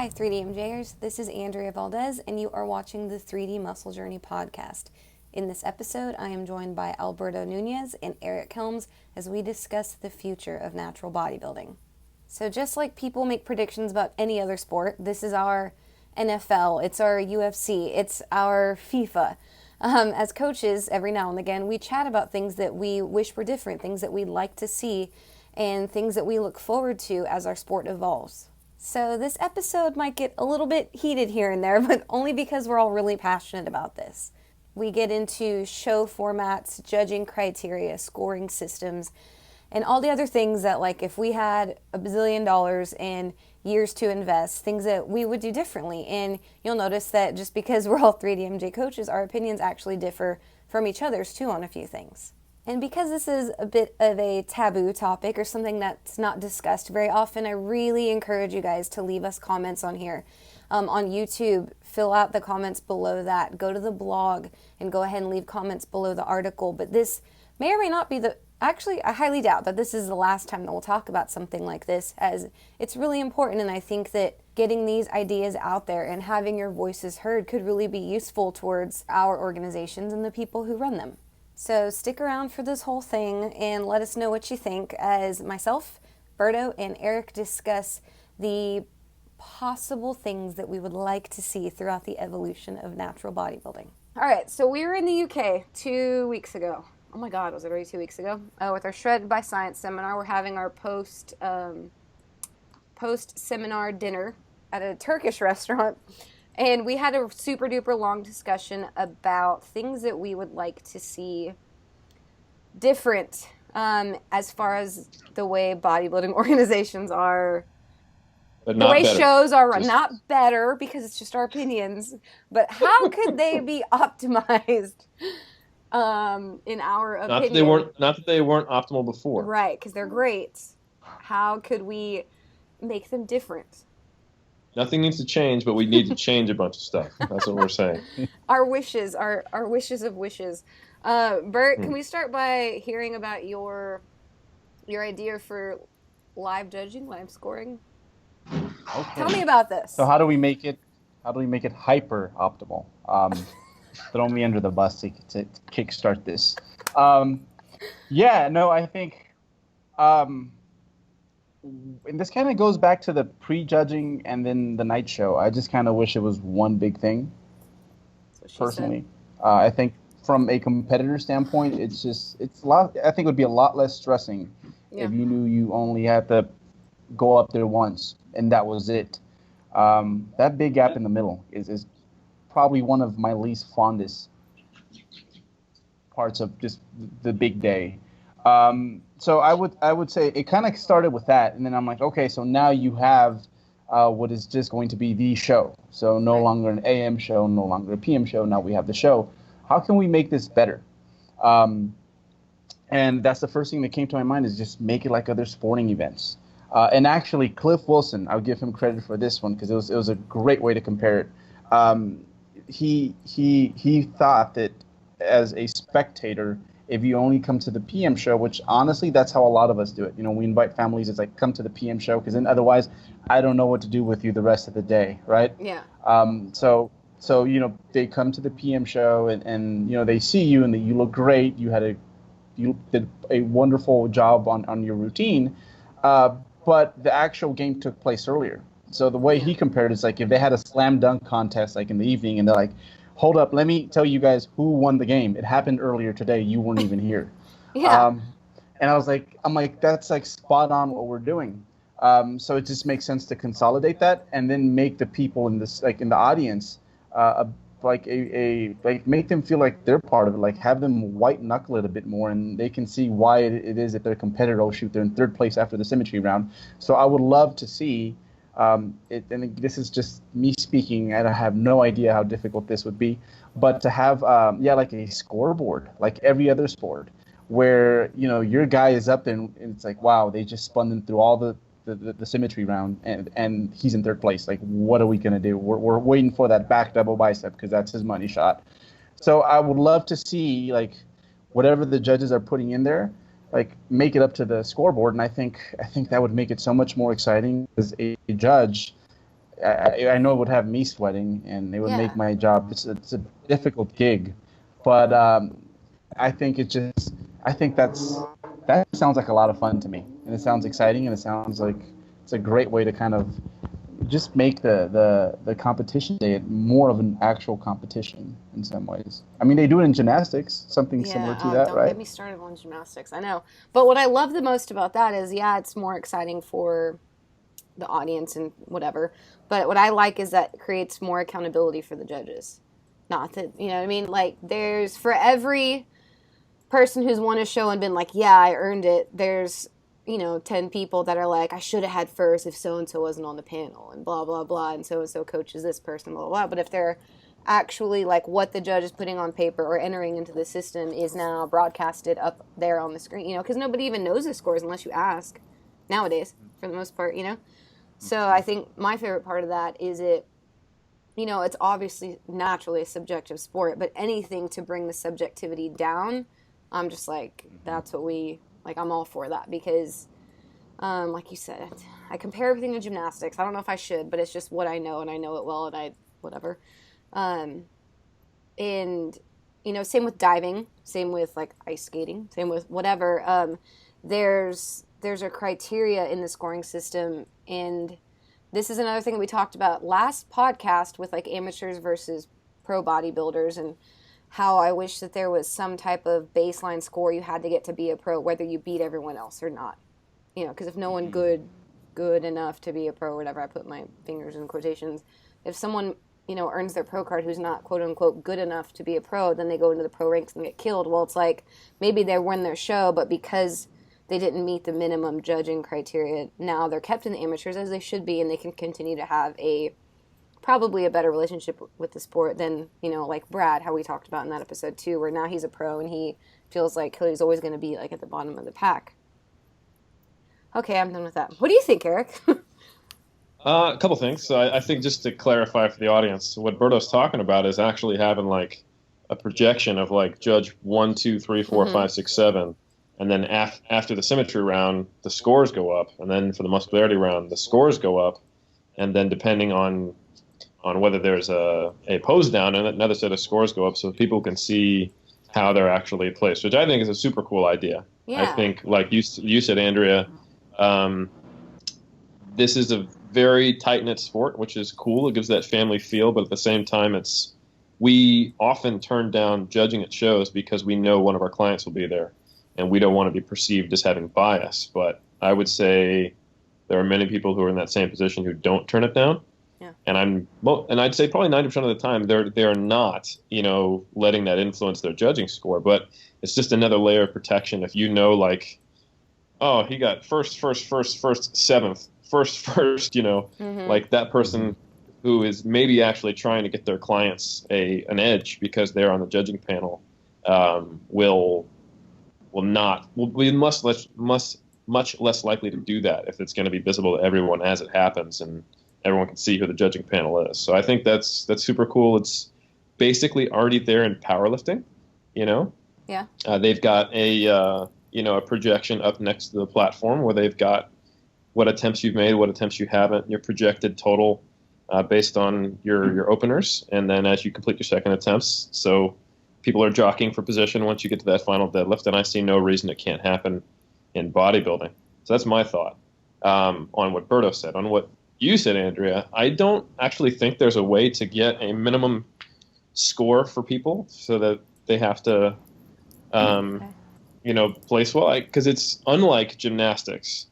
Hi, 3DMJers. This is Andrea Valdez, and you are watching the 3D Muscle Journey podcast. In this episode, I am joined by Alberto Nunez and Eric Helms as we discuss the future of natural bodybuilding. So just like people make predictions about any other sport, this is our NFL, it's our UFC, it's our FIFA. As coaches, every now and again, we chat about things that we wish were different, things that we'd like to see, and things that we look forward to as our sport evolves. So this episode might get a little bit heated here and there, but only because we're all really passionate about this. We get into show formats, judging criteria, scoring systems, and all the other things that, like, if we had $1 bazillion and years to invest, things that we would do differently. And you'll notice that just because we're all 3DMJ coaches, our opinions actually differ from each other's too on a few things. And because this is a bit of a taboo topic or something that's not discussed very often, I really encourage you guys to leave us comments on here. On YouTube, fill out the comments below that. Go to the blog and go ahead and leave comments below the article. But this may or may not be actually, I highly doubt that this is the last time that we'll talk about something like this, as it's really important. And I think that getting these ideas out there and having your voices heard could really be useful towards our organizations and the people who run them. So stick around for this whole thing and let us know what you think as myself, Berto, and Eric discuss the possible things that we would like to see throughout the evolution of natural bodybuilding. All right, so we were in the UK 2 weeks ago. Oh my God, was it already 2 weeks ago? With our Shredded by Science seminar. We're having our post-seminar dinner at a Turkish restaurant. And we had a super duper long discussion about things that we would like to see different as far as the way bodybuilding organizations are, but the way better. Shows are run. Not better, because it's just our opinions, but how could they be optimized in our opinion? Not that they weren't optimal before. Right, because they're great. How could we make them different? Nothing needs to change, but we need to change a bunch of stuff. That's what we're saying. Our wishes, our wishes of wishes. Bert, can we start by hearing about your idea for live judging, live scoring? Okay. Tell me about this. So how do we make it hyper optimal? Throw me under the bus to kickstart this. I think. And this kind of goes back to the pre-judging and then the night show. I just kind of wish it was one big thing, personally. I think from a competitor standpoint, it's a lot. I think it would be a lot less stressing if you knew you only had to go up there once and that was it. That big gap in the middle is probably one of my least fondest parts of just the big day. So I would say it kind of started with that, and then I'm like, okay, so now you have what is just going to be the show. So no longer an AM show, no longer a PM show. Now we have the show. How can we make this better? And that's the first thing that came to my mind, is just make it like other sporting events. And actually, Cliff Wilson, I'll give him credit for this one because it was a great way to compare it. He thought that as a spectator, if you only come to the PM show, which honestly, that's how a lot of us do it. You know, we invite families. It's like, come to the PM show, because then otherwise, I don't know what to do with you the rest of the day, right? Yeah. So they come to the PM show and they see you and that you look great. You did a wonderful job on your routine, but the actual game took place earlier. So the way he compared it is like if they had a slam dunk contest like in the evening, and they're like, hold up, let me tell you guys who won the game. It happened earlier today. You weren't even here. Yeah. And I'm like, that's like spot on what we're doing. So it just makes sense to consolidate that and then make the people in this, like in the audience, make them feel like they're part of it. Like have them white knuckle it a bit more, and they can see why it is that their competitor, they're in third place after the symmetry round. So I would love to see. And this is just me speaking, and I have no idea how difficult this would be, but to have, like a scoreboard, like every other sport, where, your guy is up there and it's like, wow, they just spun them through all the symmetry round and he's in third place. Like, what are we going to do? We're waiting for that back double bicep because that's his money shot. So I would love to see, like, whatever the judges are putting in there, like make it up to the scoreboard, and I think that would make it so much more exciting as a judge. I know it would have me sweating, and it would Yeah. make my job. It's a difficult gig, but I think I think that sounds like a lot of fun to me, and it sounds exciting, and it sounds like it's a great way to kind of just make the competition day more of an actual competition in some ways. I mean, they do it in gymnastics, something similar Yeah, to oh, that, don't get right? me started on gymnastics. I know. But what I love the most about that is, yeah, it's more exciting for the audience and whatever. But what I like is that it creates more accountability for the judges. Not that, you know what I mean? Like, there's for every person who's won a show and been like, yeah, I earned it, there's, 10 people that are like, I should have had first if so and so wasn't on the panel and blah, blah, blah. And so coaches this person, blah, blah, blah. But if they're actually like what the judge is putting on paper or entering into the system is now broadcasted up there on the screen, because nobody even knows the scores unless you ask nowadays, for the most part. So I think my favorite part of that is it's obviously naturally a subjective sport, but anything to bring the subjectivity down, I'm just like, that's what I'm all for that because, like you said, I compare everything to gymnastics. I don't know if I should, but it's just what I know and I know it well and whatever. And, same with diving, same with like ice skating, same with whatever. There's a criteria in the scoring system, and this is another thing that we talked about last podcast with like amateurs versus pro bodybuilders, and how I wish that there was some type of baseline score you had to get to be a pro, whether you beat everyone else or not. Because if no one good enough to be a pro or whatever, I put my fingers in quotations, if someone earns their pro card who's not quote unquote good enough to be a pro, then they go into the pro ranks and get killed. Well, it's like maybe they won their show, but because they didn't meet the minimum judging criteria, now they're kept in the amateurs as they should be, and they can continue to have probably a better relationship with the sport than, like Brad, how we talked about in that episode too, where now he's a pro and he feels like he's always going to be like at the bottom of the pack. Okay, I'm done with that. What do you think, Eric? A couple things. So I think just to clarify for the audience, what Berto's talking about is actually having like a projection of like judge 1, 2, 3, 4, 5, 6, 7, and then after the symmetry round, the scores go up, and then for the muscularity round, the scores go up, and then depending on whether there's a pose down, and another set of scores go up, so people can see how they're actually placed, which I think is a super cool idea. Yeah. I think, like you said, Andrea, this is a very tight-knit sport, which is cool. It gives that family feel, but at the same time, we often turn down judging at shows because we know one of our clients will be there, and we don't want to be perceived as having bias. But I would say there are many people who are in that same position who don't turn it down. Yeah. And I'd say probably 90% of the time they're not, letting that influence their judging score. But it's just another layer of protection. If like, oh, he got first, seventh, first, like that person who is maybe actually trying to get their clients an edge because they're on the judging panel, will be much less likely to do that if it's going to be visible to everyone as it happens and everyone can see who the judging panel is. So I think that's super cool. It's basically already there in powerlifting, Yeah. They've got a projection up next to the platform where they've got what attempts you've made, what attempts you haven't, your projected total based on your openers, and then as you complete your second attempts. So people are jockeying for position once you get to that final deadlift, and I see no reason it can't happen in bodybuilding. So that's my thought on what Berto said. On what you said, Andrea, I don't actually think there's a way to get a minimum score for people so that they have to, place well, because it's unlike gymnastics.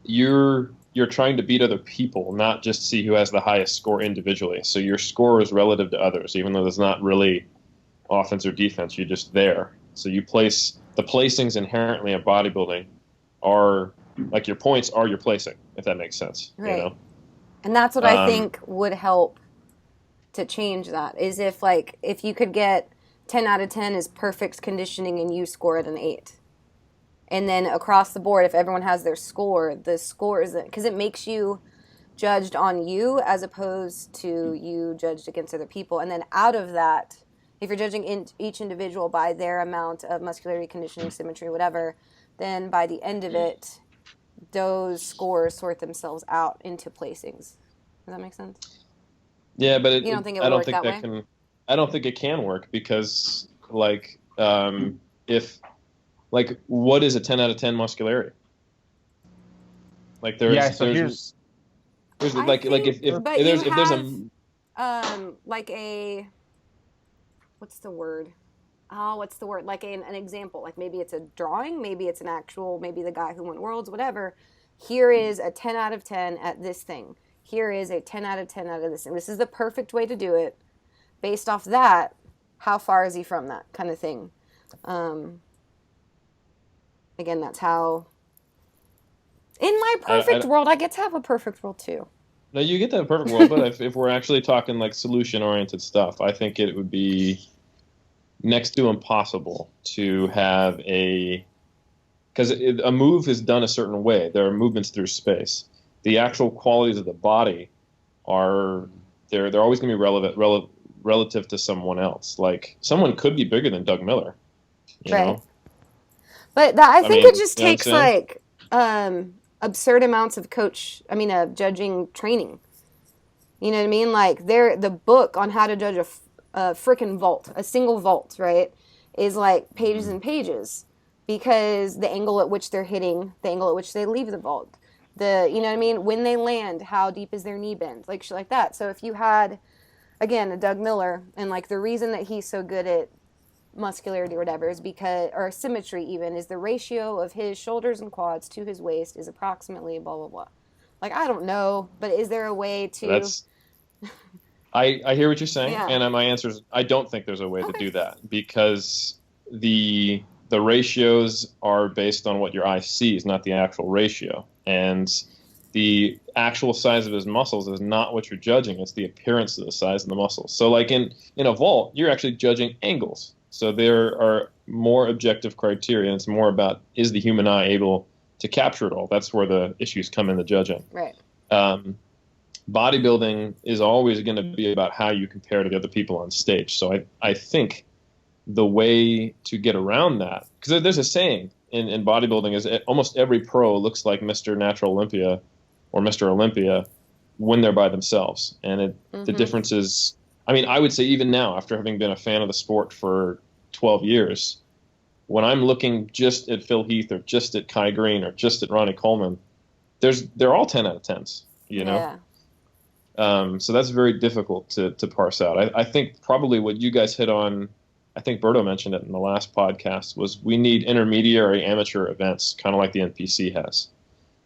You're trying to beat other people, not just see who has the highest score individually. So your score is relative to others, even though there's not really offense or defense. You're just there. So the placings inherently in bodybuilding are like your points are your placing, if that makes sense. Right. And that's what I think would help to change that is if you could get 10 out of 10 is perfect conditioning and you score at an 8. And then across the board, if everyone has their score, the score is because it makes you judged on you as opposed to you judged against other people. And then out of that, if you're judging each individual by their amount of muscularity, conditioning, symmetry, whatever, then by the end of it, those scores sort themselves out into placings. Does that make sense? Yeah, but You don't think it I would don't work think that that way? can. I don't think it can work because, like, if like, what is a 10 out of 10 muscularity? Like, Yeah. there's So there's there's I like think, if but you there's have a like a, what's the word? Oh, what's the word? Like an example. Like maybe it's a drawing, maybe it's an actual, maybe the guy who won worlds, whatever. Here is a 10 out of 10 at this thing. Here is a 10 out of 10 out of this thing. This is the perfect way to do it. Based off that, how far is he from that kind of thing? Um, Again, that's how. In my perfect I world, I get to have a perfect world too. no, you get that perfect world, but if we're actually talking like solution oriented stuff, I think it would be next to impossible to have because a move is done a certain way. There are movements through space. The actual qualities of the body are they're always going to be relative to someone else. Like someone could be bigger than Doug Miller, you Right. know. But that, I I think mean, it just you know what I'm takes saying? like absurd amounts of judging training. You know what I mean? Like the book on how to judge a freaking vault, a single vault, right, is like pages and pages because the angle at which they're hitting, the angle at which they leave the vault, you know what I mean? When they land, how deep is their knee bend, like shit like that. So if you had, again, a Doug Miller, and like the reason that he's so good at muscularity or whatever is because, or symmetry even, is the ratio of his shoulders and quads to his waist is approximately blah blah blah. Like I don't know, but is there a way to? That's I hear what you're saying, Yeah. and my answer is I don't think there's a way to Okay. do that because the ratios are based on what your eye sees, not the actual ratio. And the actual size of his muscles is not what you're judging, it's the appearance of the size of the muscles. So like in a vault, you're actually judging angles. So there are more objective criteria, and it's more about is the human eye able to capture it all. That's where the issues come in the judging. Right. Um, Bodybuilding is always going to be about how you compare to the other people on stage. So I think the way to get around that, because there's a saying in bodybuilding, is almost every pro looks like Mr. Natural Olympia or Mr. Olympia when they're by themselves. And the difference is, I mean, I would say even now, after having been a fan of the sport for 12 years, when I'm looking just at Phil Heath or just at Kai Green or just at Ronnie Coleman, they're all 10 out of 10s, you know? Yeah. So that's very difficult to parse out. I think probably what you guys hit on, I think Berto mentioned it in the last podcast, was we need intermediary amateur events, kind of like the NPC has,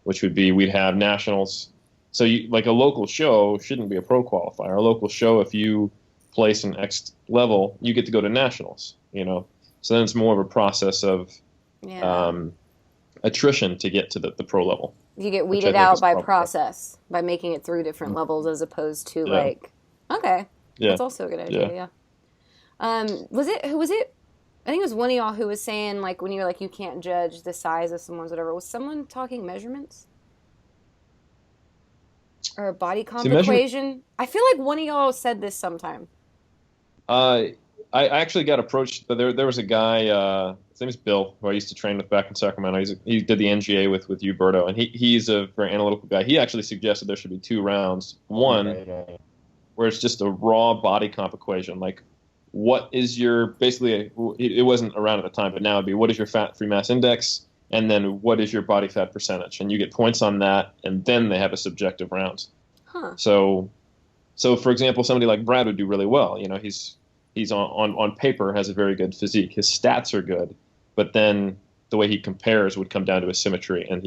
which would be we'd have nationals. So like a local show shouldn't be a pro qualifier. A local show, if you place an X level, you get to go to nationals, you know. So then it's more of a process of Yeah. attrition to get to the pro level. You get Which I weeded think out is by probably process, by making it through different levels as opposed to yeah, like, okay, yeah, that's also a good idea. yeah. Yeah. Who was it? I think it was one of y'all who was saying like when you're like you can't judge the size of someone's whatever. Was someone talking measurements or a body See, comp equation? I feel like one of y'all said this sometime. I actually got approached, but there was a guy. His name is Bill, who I used to train with back in Sacramento. He did the NGA with you, Berto, and he's a very analytical guy. He actually suggested there should be 2 rounds. One where it's just a raw body comp equation, like what is your it wasn't around at the time, but now it'd be what is your fat free mass index, and then what is your body fat percentage, and you get points on that, and then they have a subjective round. Huh. So for example, somebody like Brad would do really well. You know, he's on paper has a very good physique. His stats are good, but then the way he compares would come down to his symmetry, and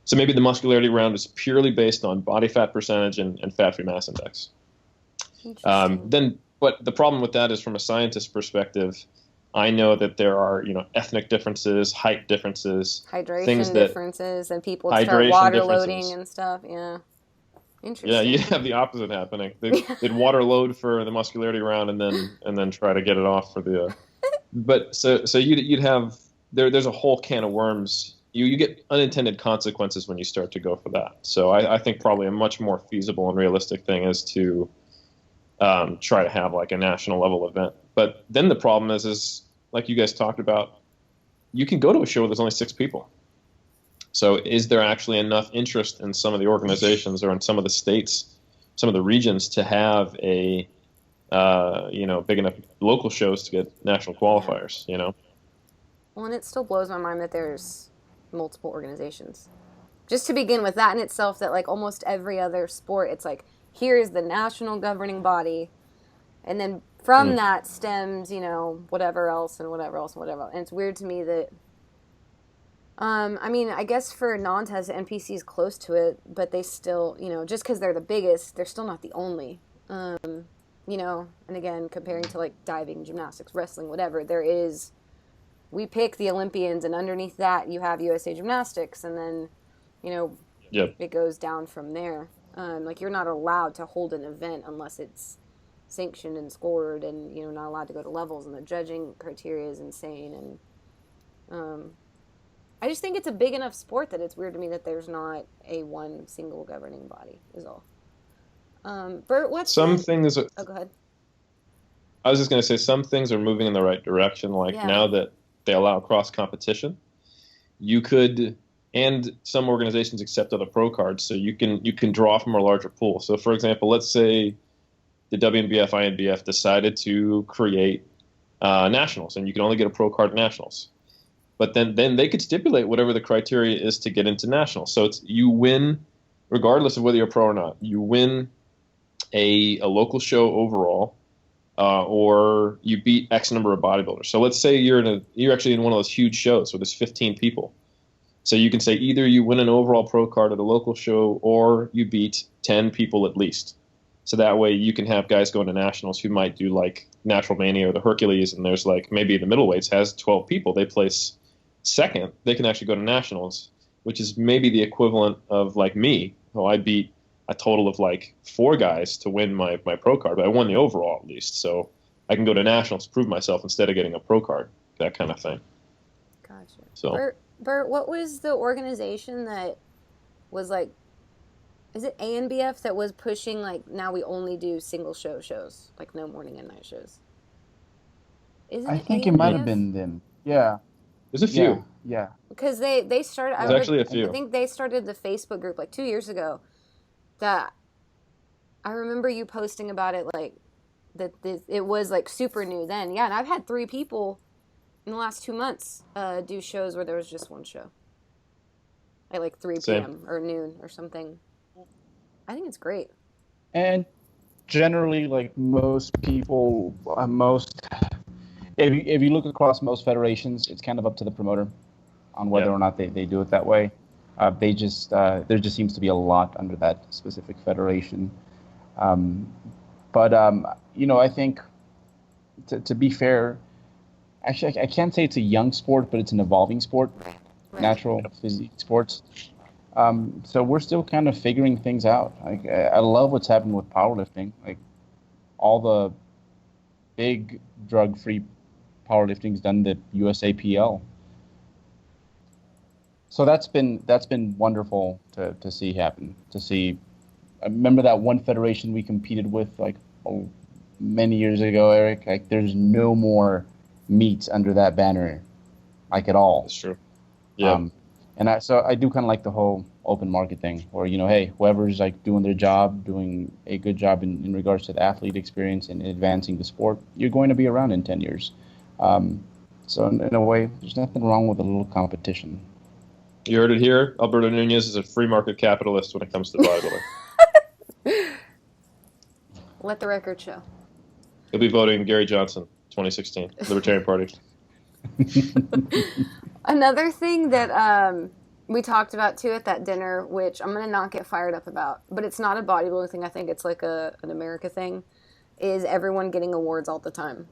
so maybe the muscularity round is purely based on body fat percentage and fat free mass index. But the problem with that is, from a scientist perspective, I know that there are ethnic differences, height differences, Hydration differences, and people start hydration water differences. loading and stuff. Yeah. Interesting. Yeah, you have the opposite happening. They'd water load for the muscularity round and then try to get it off for the. But so you'd have there's a whole can of worms. You get unintended consequences when you start to go for that. So I think probably a much more feasible and realistic thing is to try to have like a national level event. But then the problem is like you guys talked about, you can go to a show where there's only 6 people. So is there actually enough interest in some of the organizations or in some of the states, some of the regions to have a big enough local shows to get national qualifiers, Well, and it still blows my mind that there's multiple organizations. Just to begin with, that in itself, that like almost every other sport, it's like, here's the national governing body, and then from that stems, whatever else and whatever else and whatever else. And it's weird to me that, I mean, I guess for non-test, NPC is close to it, but they still, just because they're the biggest, they're still not the only. And again, comparing to like diving, gymnastics, wrestling, whatever, we pick the Olympians, and underneath that you have USA Gymnastics, and then, it goes down from there. Like, you're not allowed to hold an event unless it's sanctioned and scored, and, not allowed to go to levels, and the judging criteria is insane. And I just think it's a big enough sport that it's weird to me that there's not a one single governing body, is all. Bert, things? Oh, go ahead. I was just going to say some things are moving in the right direction. Like now that they allow cross competition, you could, and some organizations accept other pro cards, so you can draw from a larger pool. So, for example, let's say the WNBF, INBF decided to create nationals, and you can only get a pro card at nationals. But then they could stipulate whatever the criteria is to get into nationals. So you win, regardless of whether you're pro or not. You win a local show overall, or you beat X number of bodybuilders. So let's say you're actually in one of those huge shows where there's 15 people. So you can say either you win an overall pro card at a local show, or you beat 10 people at least. So that way you can have guys going to nationals who might do like Natural Mania or the Hercules, and there's like maybe the middleweights has 12 people. They place second. They can actually go to nationals, which is maybe the equivalent of like me. Oh, I beat a total of like 4 guys to win my pro card, but I won the overall at least. So I can go to nationals to prove myself instead of getting a pro card, that kind of thing. Gotcha. So Bert, what was the organization that was like, is it ANBF that was pushing like, now we only do single shows, like no morning and night shows? I think it might have been them. Yeah. There's a few. Yeah. Because they started. There's actually a few. I think they started the Facebook group like 2 years ago. That I remember you posting about it, like that it was like super new then. Yeah, and I've had 3 people in the last 2 months do shows where there was just one show at like 3 p.m. or noon or something. I think it's great. And generally, like most people, if you look across most federations, it's kind of up to the promoter on whether or not they do it that way. There just seems to be a lot under that specific federation. But I think to be fair, actually, I can't say it's a young sport, but it's an evolving sport, natural physique sports. So we're still kind of figuring things out. Like, I love what's happened with powerlifting. Like, all the big drug-free powerlifting's done the USAPL. So that's been wonderful to see happen. I remember that one federation we competed with many years ago, Eric. Like, there's no more meets under that banner, like, at all. That's true. Yeah. So I do kind of like the whole open market thing, where, hey, whoever's like doing their job, doing a good job in regards to the athlete experience and advancing the sport, you're going to be around in 10 years. So in a way, there's nothing wrong with a little competition. You heard it here. Alberto Nunez is a free market capitalist when it comes to bodybuilding. Let the record show. He'll be voting Gary Johnson, 2016, Libertarian Party. Another thing that we talked about too at that dinner, which I'm gonna not get fired up about, but it's not a bodybuilding thing. I think it's like an America thing. Is everyone getting awards all the time?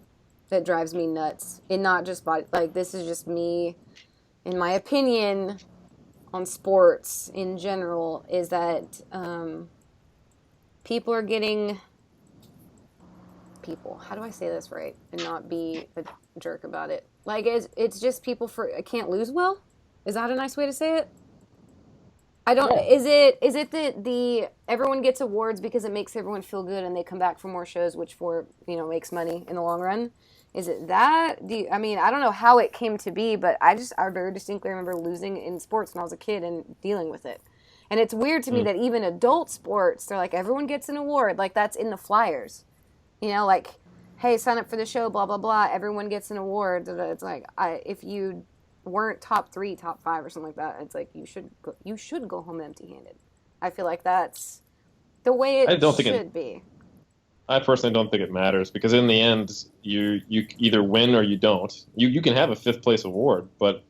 That drives me nuts. And not just this is just me, in my opinion, on sports in general, is that people are getting. How do I say this right and not be a jerk about it? Like, it's just people I can't lose well? Is that a nice way to say it? I don't. Yeah. Is it that the everyone gets awards because it makes everyone feel good and they come back for more shows, which makes money in the long run? Is it that? I mean, I don't know how it came to be, but I very distinctly remember losing in sports when I was a kid and dealing with it. And it's weird to me Mm. that even adult sports, they're like everyone gets an award, like that's in the flyers, like, hey, sign up for the show, blah blah blah. Everyone gets an award. It's like if you weren't top 3, top 5, or something like that, it's like you should go home empty-handed. I feel like that's the way I it don't think it. should be. I personally don't think it matters because in the end, you either win or you don't. You can have a fifth place award, but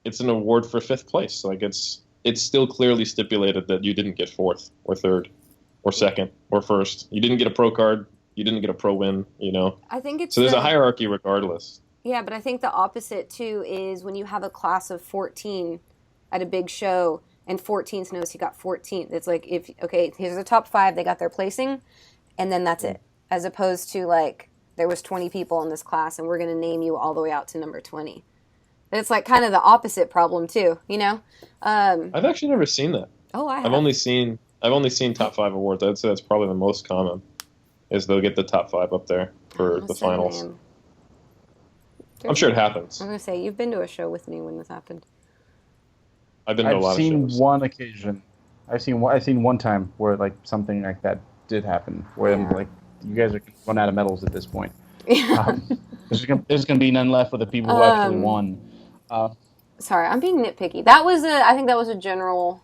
it's an award for fifth place. Like it's still clearly stipulated that you didn't get fourth or third or second or first. You didn't get a pro card. You didn't get a pro win. I think it's So there's a hierarchy regardless. yeah, but I think the opposite too is when you have a class of 14 at a big show and 14th knows he got 14th. It's like here's the top 5, they got their placing, and then that's it. As opposed to like there was 20 people in this class and we're going to name you all the way out to number 20. It's like kind of the opposite problem too, I've actually never seen that. Oh, I have. I've only seen top 5 awards. I'd say that's probably the most common. Is they'll get the top 5 up there for the finals. I'm sure it happens. I'm gonna say you've been to a show with me when this happened. I've been to a lot of shows. I've seen one occasion. I've seen one time where like something like that did happen. Where I'm like, you guys are run out of medals at this point. Yeah. There's gonna be none left for the people who actually won. Sorry, I'm being nitpicky. I think that was a general.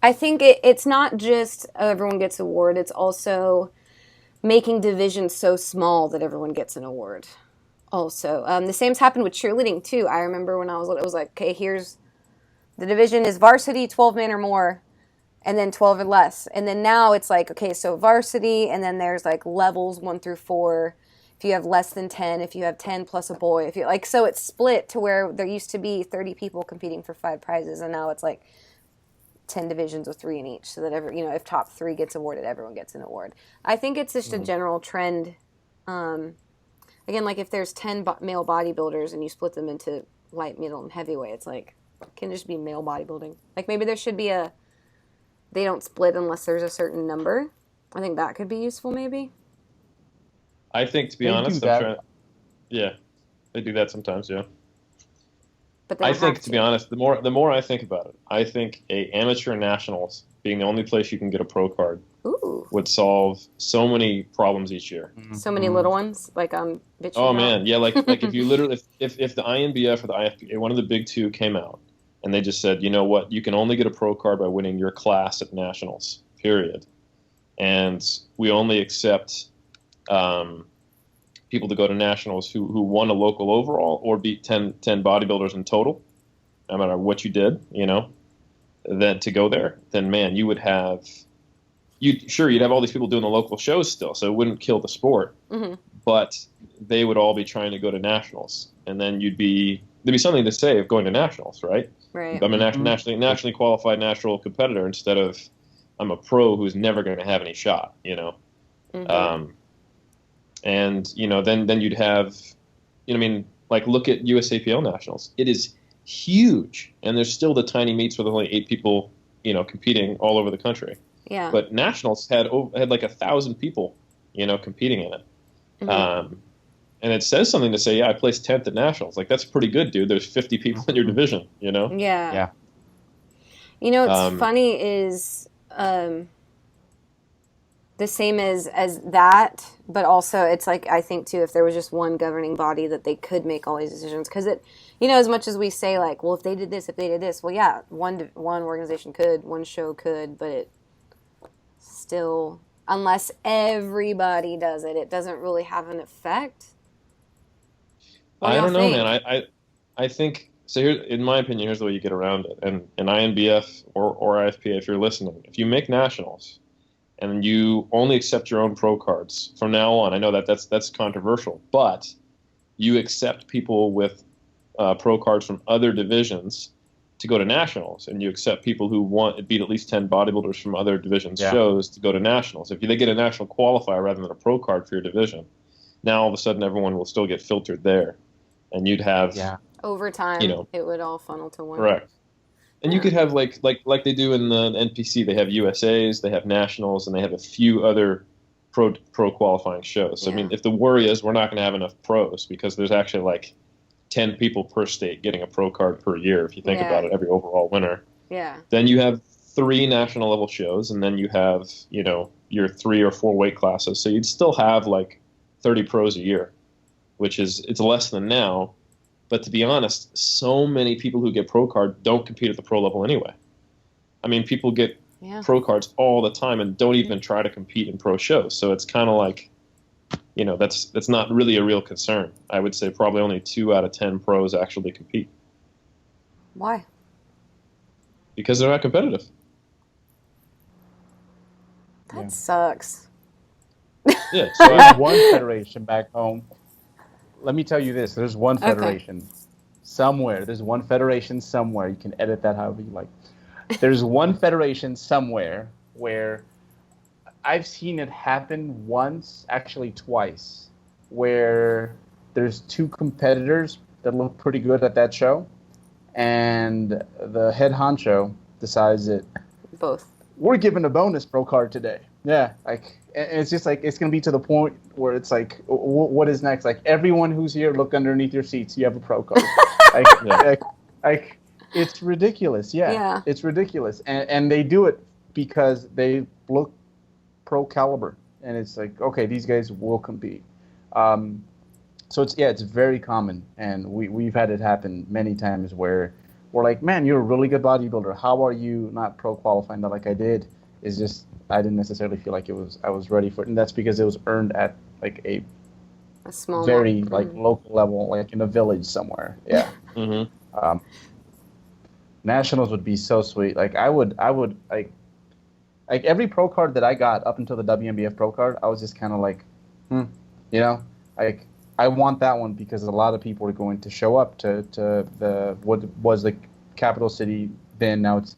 I think it's not just everyone gets an award. It's also making divisions so small that everyone gets an award. Also, the same's happened with cheerleading too. I remember when I was little, it was like, okay, here's the division is varsity, 12 men or more, and then 12 or less. And then now it's like, okay, so varsity, and then there's like levels 1 through 4. If you have less than 10, if you have 10 plus a boy, if you like, so it's split to where there used to be 30 people competing for 5 prizes, and now it's like 10 divisions with 3 in each, so that if top 3 gets awarded, everyone gets an award. I think it's just a general trend. Again, like if there's 10 male bodybuilders and you split them into light, middle, and heavyweight, it's like, can just be male bodybuilding. Like maybe there should be they don't split unless there's a certain number. I think that could be useful maybe. I think, to be honest, yeah, they do that sometimes, yeah. But I think, to be honest, the more I think about it, I think a amateur nationals being the only place you can get a pro card would solve so many problems each year. So many little ones, like I'm bitching. Oh man, yeah, like if you literally if the INBF or the IFBA, one of the big 2 came out and they just said, you know what, you can only get a pro card by winning your class at nationals, period, and we only accept people to go to nationals who won a local overall or beat 10 bodybuilders in total, no matter what you did, then to go there, then man, you would have, you'd have all these people doing the local shows still, so it wouldn't kill the sport, but they would all be trying to go to nationals, and then there'd be something to say of going to nationals, right? Right. I'm a nationally qualified natural competitor instead of I'm a pro who's never going to have any shot, and then you'd have, like look at USAPL nationals. It is huge, and there's still the tiny meets with only 8 people, competing all over the country. Yeah. But nationals had like 1,000 people, competing in it. And it says something to say, yeah, I placed 10th at nationals. Like that's pretty good, dude. There's 50 people in your division, Yeah. Yeah. What's funny is the same as that, but also it's like I think too if there was just one governing body that they could make all these decisions, because it, as much as we say like, well, if they did this, well, yeah, one organization could, one show could, but it still, unless everybody does it, it doesn't really have an effect. I don't know, man. I think so. Here, in my opinion, here's the way you get around it. And INBF or IFPA, if you're listening, if you make nationals and you only accept your own pro cards from now on, I know that's controversial, but you accept people with pro cards from other divisions to go to nationals, and you accept people who beat at least 10 bodybuilders from other divisions shows to go to nationals. If they get a national qualifier rather than a pro card for your division, now all of a sudden everyone will still get filtered there, and you'd have Over time, You know, it would all funnel to one. correct. And you Yeah. could have like they do in the NPC. They have USAs, they have nationals, and they have a few other pro qualifying shows. So I mean, Yeah. if the worry is we're not going to have enough pros because there's actually like 10 people per state getting a pro card per year. If you think Yeah. about it, every overall winner. Yeah. Then you have 3 national level shows, and then you have your 3 or 4 weight classes. So you'd still have like 30 pros a year, which is it's less than now. But to be honest, so many people who get pro card don't compete at the pro level anyway. I mean, people get Yeah. pro cards all the time and don't even try to compete in pro shows. So it's kind of like, that's not really a real concern. I would say probably only 2 out of 10 pros actually compete Why? because they're not competitive. That Yeah. sucks. Yeah. So There's one federation back home. Let me tell you this. There's one Okay. federation somewhere. There's one federation somewhere. You can edit that however you like. There's one federation somewhere where I've seen it happen once, actually twice, where there's 2 competitors that look pretty good at that show, and the head honcho decides that Both. we're giving a bonus pro card today. Yeah, like, and it's just like it's gonna be to the point where it's like, what is next? Like, everyone who's here, look underneath your seats. You have a pro card. like, Yeah. like, it's ridiculous. Yeah, Yeah. it's ridiculous, and they do it because they look pro caliber, and it's like, okay, these guys will compete. So it's very common, and we've had it happen many times where we're like, man, you're a really good bodybuilder. How are you not pro qualifying that like I did? Is just I didn't necessarily feel like I was ready for it, and that's because it was earned at like a small very amount. like local level, like in a village somewhere. Yeah. Mm-hmm. Nationals would be so sweet. Like I would like every pro card that I got up until the WNBF pro card, I was just kind of like, like I want that one because a lot of people are going to show up to the what was the capital city then. Now it's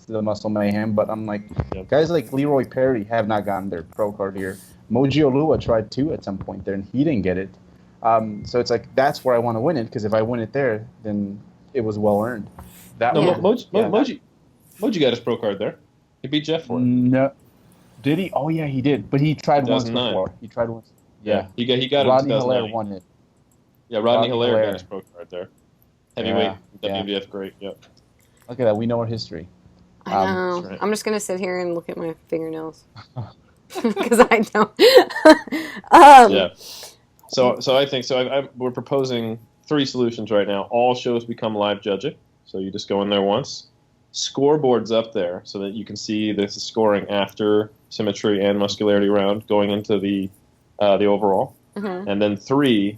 the Muscle Mayhem. But I'm like, guys like Leroy Perry have not gotten their pro card here. Moji Olua tried to at some point there, and he didn't get it. So it's like that's where I want to win it, because if I win it there, then it was well earned. Moji got his pro card there. He beat Jeff for it. No, did he? Oh yeah, he did. But he tried once 2009. before. He tried once. Yeah, he got Rodney it in Hilaire 2009. won it. Yeah, Rodney Rodney Hilaire Hilaire. got his pro card there. Heavyweight, Yeah. WNBF, great. Yep. Look at that. We know our history. I know. That's right. I'm just gonna sit here and look at my fingernails because I don't. Yeah. So I think so. We're proposing 3 solutions right now. All shows become live judging, so you just go in there once. Scoreboards up there so that you can see the scoring after symmetry and muscularity round going into the overall. Mhm. And then 3,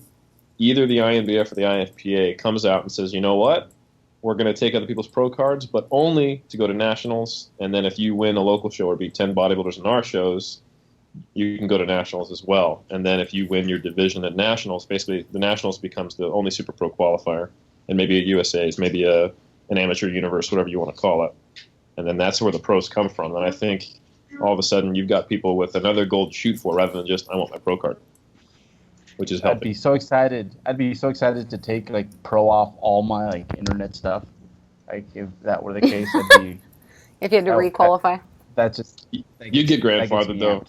either the INBF or the IFPA comes out and says, you know what, we're going to take other people's pro cards, but only to go to nationals. And then if you win a local show or beat 10 bodybuilders in our shows, you can go to nationals as well. And then if you win your division at nationals, basically the nationals becomes the only super pro qualifier, and maybe a USA's, maybe an amateur universe, whatever you want to call it. And then that's where the pros come from. And I think all of a sudden you've got people with another goal to shoot for rather than just, I want my pro card, which is I'd helping. be so excited. I'd be so excited to take like pro off all my like internet stuff. Like if that were the case, I'd be. If you had to requalify. That's just. You'd get grandfathered though. Out.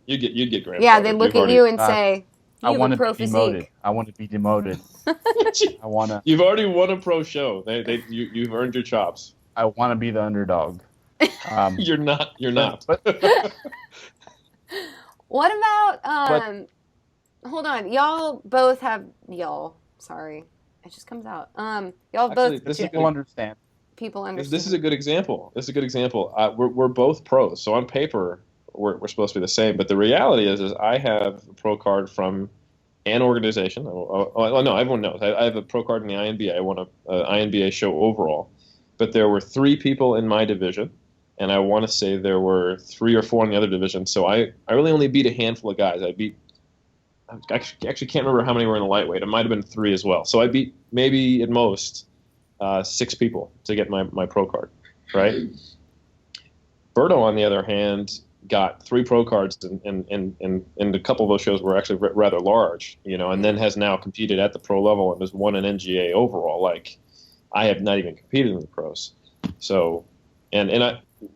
You'd get grandfathered. Yeah, they look You've at you already- and say, I "You want have to a pro be demoted. physique." I want to be demoted. I want to. You've already won a pro show. You've earned your chops. I want to be the underdog. You're not. You're not. But What about hold on, y'all both have sorry, it just comes out. Y'all Actually, both this is people understand. people understand. This is a good example. We're both pros, so on paper we're supposed to be the same. But the reality is I have a pro card from an organization. Oh, no, everyone knows. I have a pro card in the INBA. I won a INBA show overall. But there were 3 people in my division, and I want to say there were 3 or 4 in the other division. So I really only beat a handful of guys. I actually can't remember how many were in the lightweight. It might have been 3 as well. So I beat maybe at most 6 people to get my pro card, right? Berto, on the other hand, got 3 pro cards, and a couple of those shows were actually rather large, and then has now competed at the pro level and has won an NGA overall. Like, I have not even competed in the pros. So,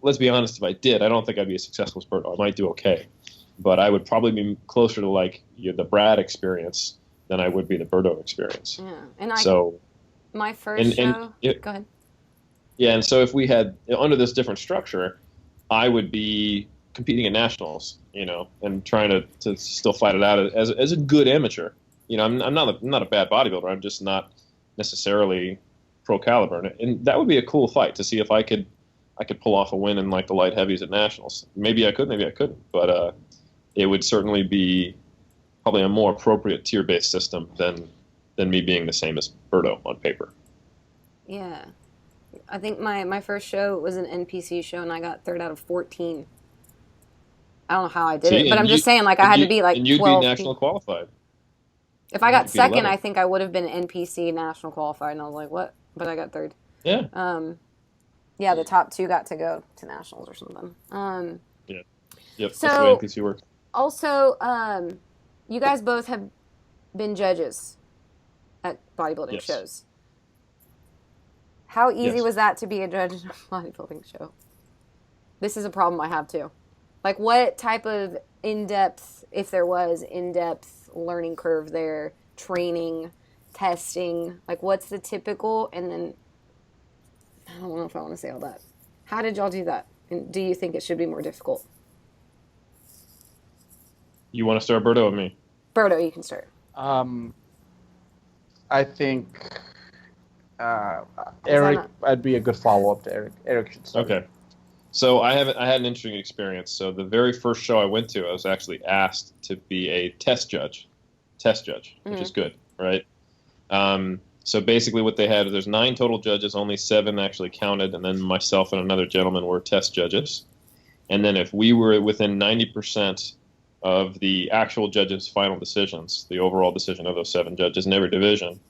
let's be honest, if I did, I don't think I'd be a successful spurt. I might do okay, but I would probably be closer to like the Brad experience than I would be the Berto experience. Yeah, and my first and show. Go ahead. Yeah, and so if we had under this different structure, I would be competing at nationals, and trying to still fight it out as a good amateur. I'm not a bad bodybuilder. I'm just not necessarily pro caliber, and that would be a cool fight to see if I could pull off a win in like the light heavies at nationals. Maybe I could, maybe I couldn't, but it would certainly be probably a more appropriate tier-based system than me being the same as Berto on paper. Yeah. I think my first show was an NPC show, and I got 3rd out of 14. I don't know how I did it, but I'm just saying, like, I had to be like 12. And you'd be national qualified. If I got 2nd, I think I would have been NPC national qualified, and I was like, what? But I got 3rd. Yeah. Yeah, the top 2 got to go to nationals or something. Yeah. Yep. So, that's the way NPC works. Also, you guys both have been judges at bodybuilding shows. How easy was that to be a judge in a bodybuilding show? This is a problem I have too. Like, what type of in-depth, if there was in-depth learning curve there, training, testing, like what's the typical, and then, I don't know if I want to say all that. How did y'all do that? And do you think it should be more difficult? You want to start, Berto, or me? Berto, you can start. I think Eric, I'd be a good follow-up to Eric. Eric should start. Okay. So I had an interesting experience. So the very first show I went to, I was actually asked to be a test judge, which is good, right? So basically what they had, there's 9 total judges, only 7 actually counted, and then myself and another gentleman were test judges. And then if we were within 90% of the actual judges' final decisions, the overall decision of those 7 judges in every division,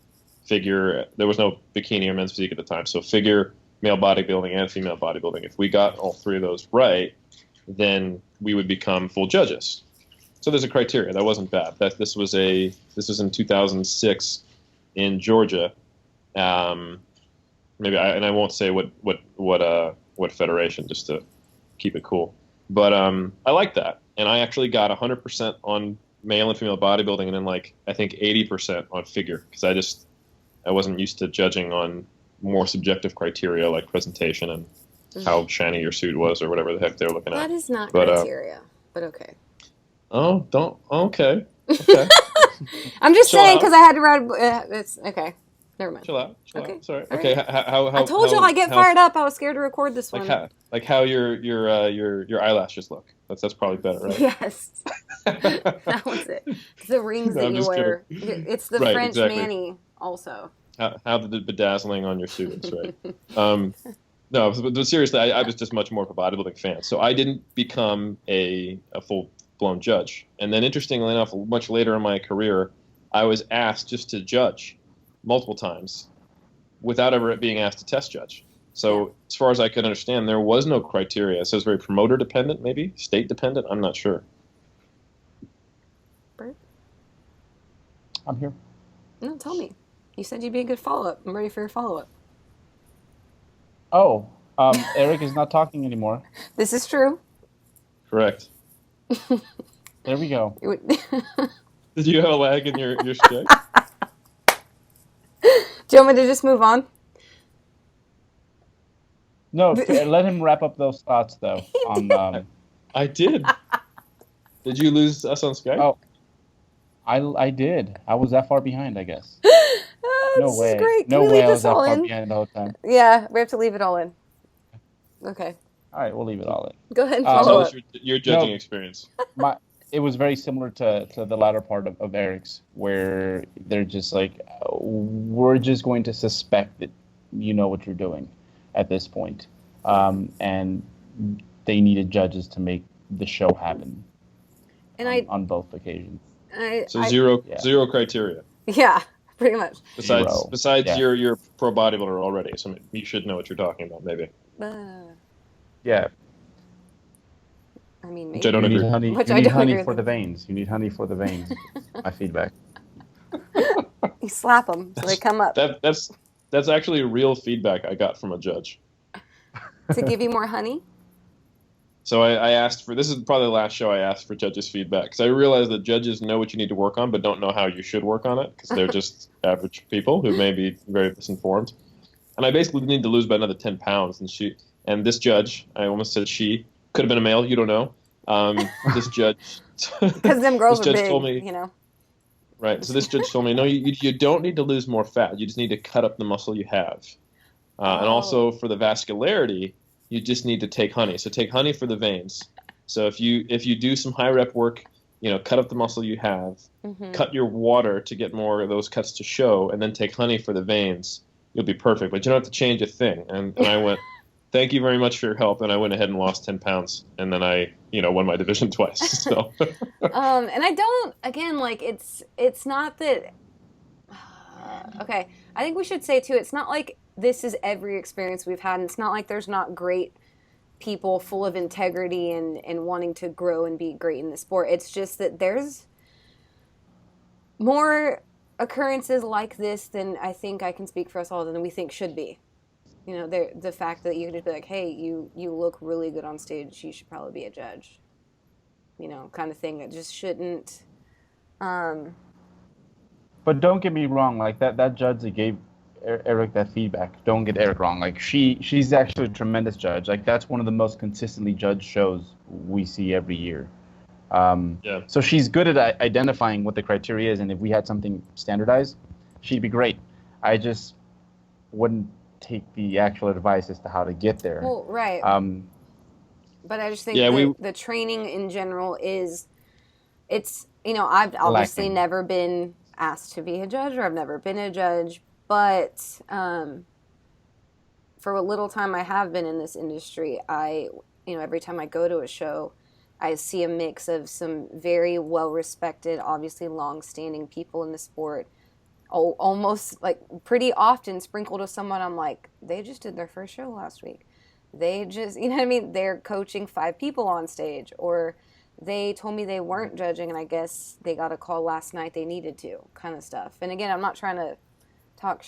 figure, there was no bikini or men's physique at the time, so figure, male bodybuilding and female bodybuilding. If we got all 3 of those right, then we would become full judges. So there's a criteria. That wasn't bad. This was in 2006 in Georgia. Maybe I won't say what federation, just to keep it cool. But I like that, and I actually got 100% on male and female bodybuilding, and then like I think 80% on figure, because I wasn't used to judging on more subjective criteria like presentation and how shiny your suit was or whatever the heck they're looking at. That is not criteria, but okay. Oh, okay. I'm just saying because I had to write. It's okay. Never mind. Chill out. Okay. Sorry. All Okay. right. How I told you I get fired up. I was scared to record this one. How your eyelashes look. That's probably better, right? Yes. That was it. The rings that you wear. Kidding. It's the French Manny also. How the bedazzling on your suit is, right? No, but seriously, I was just much more of a bodybuilding fan. So I didn't become a full-blown judge. And then interestingly enough, much later in my career, I was asked just to judge multiple times without ever being asked to test judge. So as far as I could understand, there was no criteria. So it's very promoter dependent, maybe state dependent. I'm not sure. Bert? I'm here. No, tell me. You said you'd be a good follow-up. I'm ready for your follow-up. Oh, Eric is not talking anymore. This is true. Correct. There we go. Did you have a lag in your stick? Do you want me to just move on? No, let him wrap up those thoughts, though. I did. Did you lose us on Skype? Oh, I did. I was that far behind, I guess. No this way. Is great. No way I was that far behind the whole time. Yeah, we have to leave it all in. Okay. All right, we'll leave it all in. Go ahead and follow up. Your judging experience. It was very similar to the latter part of Eric's, where they're just like, we're just going to suspect that you know what you're doing at this point. And they needed judges to make the show happen on both occasions. Zero criteria. Yeah, pretty much. Besides you're pro bodybuilder already, so you should know what you're talking about, maybe. Yeah. I mean, which I maybe. don't You agree need with. honey. Which You I need don't honey agree for with. the veins. You need honey for the veins. My feedback. You slap them so they come up That's actually real feedback I got from a judge. to give you more honey. So I asked for, this is probably the last show I asked for judges' feedback, because I realize that judges know what you need to work on, but don't know how you should work on it, because they're just average people who may be very misinformed. And I basically need to lose about another 10 pounds. And this judge, I almost said she, could have been a male, you don't know. This judge, Because them girls this are judge big, told me, you know. right. So this judge told me, no, you don't need to lose more fat. You just need to cut up the muscle you have. And Oh. also for the vascularity, you just need to take honey. So take honey for the veins. So if you do some high rep work, cut up the muscle you have, Mm-hmm. cut your water to get more of those cuts to show, and then take honey for the veins, you'll be perfect. But you don't have to change a thing. And I went, thank you very much for your help. And I went ahead and lost 10 pounds. And then I, won my division twice. So And I don't, again, like it's not that. Okay, I think we should say too. It's not like this is every experience we've had, and it's not like there's not great people full of integrity and wanting to grow and be great in the sport. It's just that there's more occurrences like this than I think I can speak for us all than we think should be. The fact that you can just be like, hey, you look really good on stage, you should probably be a judge. Kind of thing that just shouldn't. But don't get me wrong. Like that judge that gave Eric that feedback. Don't get Eric wrong. Like she's actually a tremendous judge. Like that's one of the most consistently judged shows we see every year. yeah. So she's good at identifying what the criteria is, and if we had something standardized, she'd be great. I just wouldn't take the actual advice as to how to get there. Well, right. But I just think the training in general it's I've obviously lacking. never been asked to be a judge, or I've never been a judge, but for what little time I have been in this industry, every time I go to a show, I see a mix of some very well-respected, obviously long-standing people in the sport, almost like pretty often sprinkled with someone I'm like, they just did their first show last week. They just, you know what I mean? They're coaching 5 people on stage, or they told me they weren't judging, and I guess they got a call last night they needed to, kind of stuff. And again, I'm not trying to talk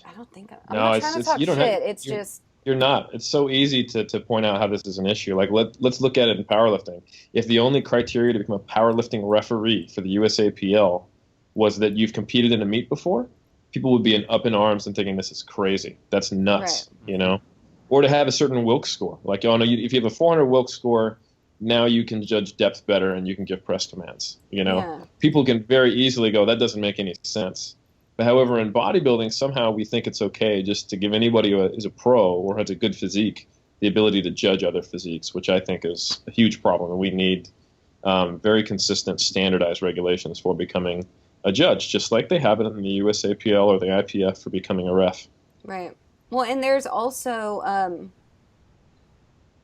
I don't think I'm No, not trying to talk you don't shit. have, It's just you're not. It's so easy to point out how this is an issue. Like let's look at it in powerlifting. If the only criteria to become a powerlifting referee for the USAPL was that you've competed in a meet before, people would be up in arms and thinking this is crazy. That's nuts, right. Or to have a certain Wilks score. Like, if you have a 400 Wilks score, now you can judge depth better and you can give press commands. Yeah. People can very easily go, that doesn't make any sense. But however, in bodybuilding, somehow we think it's okay just to give anybody who is a pro or has a good physique the ability to judge other physiques, which I think is a huge problem. And we need very consistent, standardized regulations for becoming a judge, just like they have it in the USAPL or the IPF for becoming a ref. Right. Well, and there's also,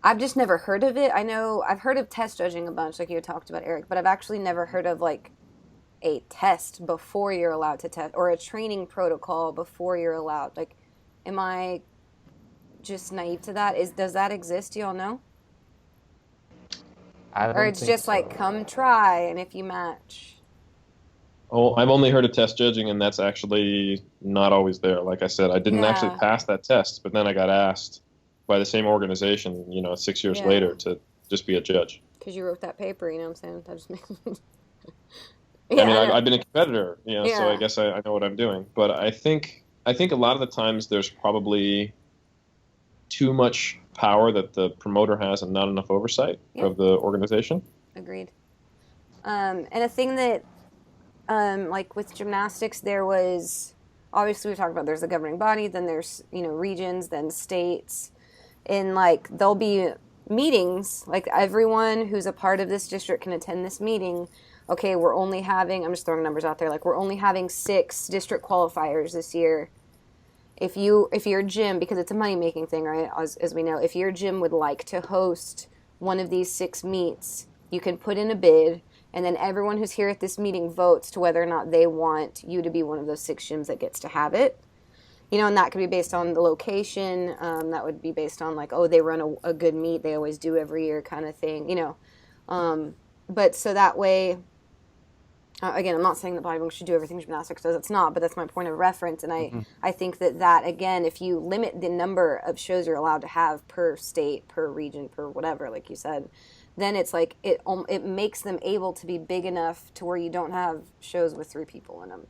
I've just never heard of it. I know I've heard of test judging a bunch, like you had talked about, Eric, but I've actually never heard of like a test before you're allowed to test, or a training protocol before you're allowed. Like, am I just naive to that? Does that exist? Do y'all know? Or it's just like, come try, and if you match. Oh, I've only heard of test judging, and that's actually not always there. Like I said, I didn't actually pass that test, but then I got asked by the same organization, 6 years later to just be a judge. Because you wrote that paper, you know what I'm saying? That just makes I mean, I've been a competitor, so I guess I know what I'm doing. But I think a lot of the times there's probably too much power that the promoter has and not enough oversight of the organization. Agreed. And a thing that, like with gymnastics, there was, obviously we talked about there's a governing body, then there's, regions, then states. And like there'll be meetings, like everyone who's a part of this district can attend this meeting. Okay, we're only having, I'm just throwing numbers out there, like we're only having 6 district qualifiers this year. If your gym, because it's a money-making thing, right, as we know, if your gym would like to host one of these 6 meets, you can put in a bid, and then everyone who's here at this meeting votes to whether or not they want you to be one of those 6 gyms that gets to have it. And that could be based on the location. That would be based on like, oh, they run a good meet, they always do every year kind of thing. But so that way, again, I'm not saying that bodybuilding should do everything gymnastics does. It's not, but that's my point of reference. And I think that, again, if you limit the number of shows you're allowed to have per state, per region, per whatever, like you said, then it's like it makes them able to be big enough to where you don't have shows with 3 people in them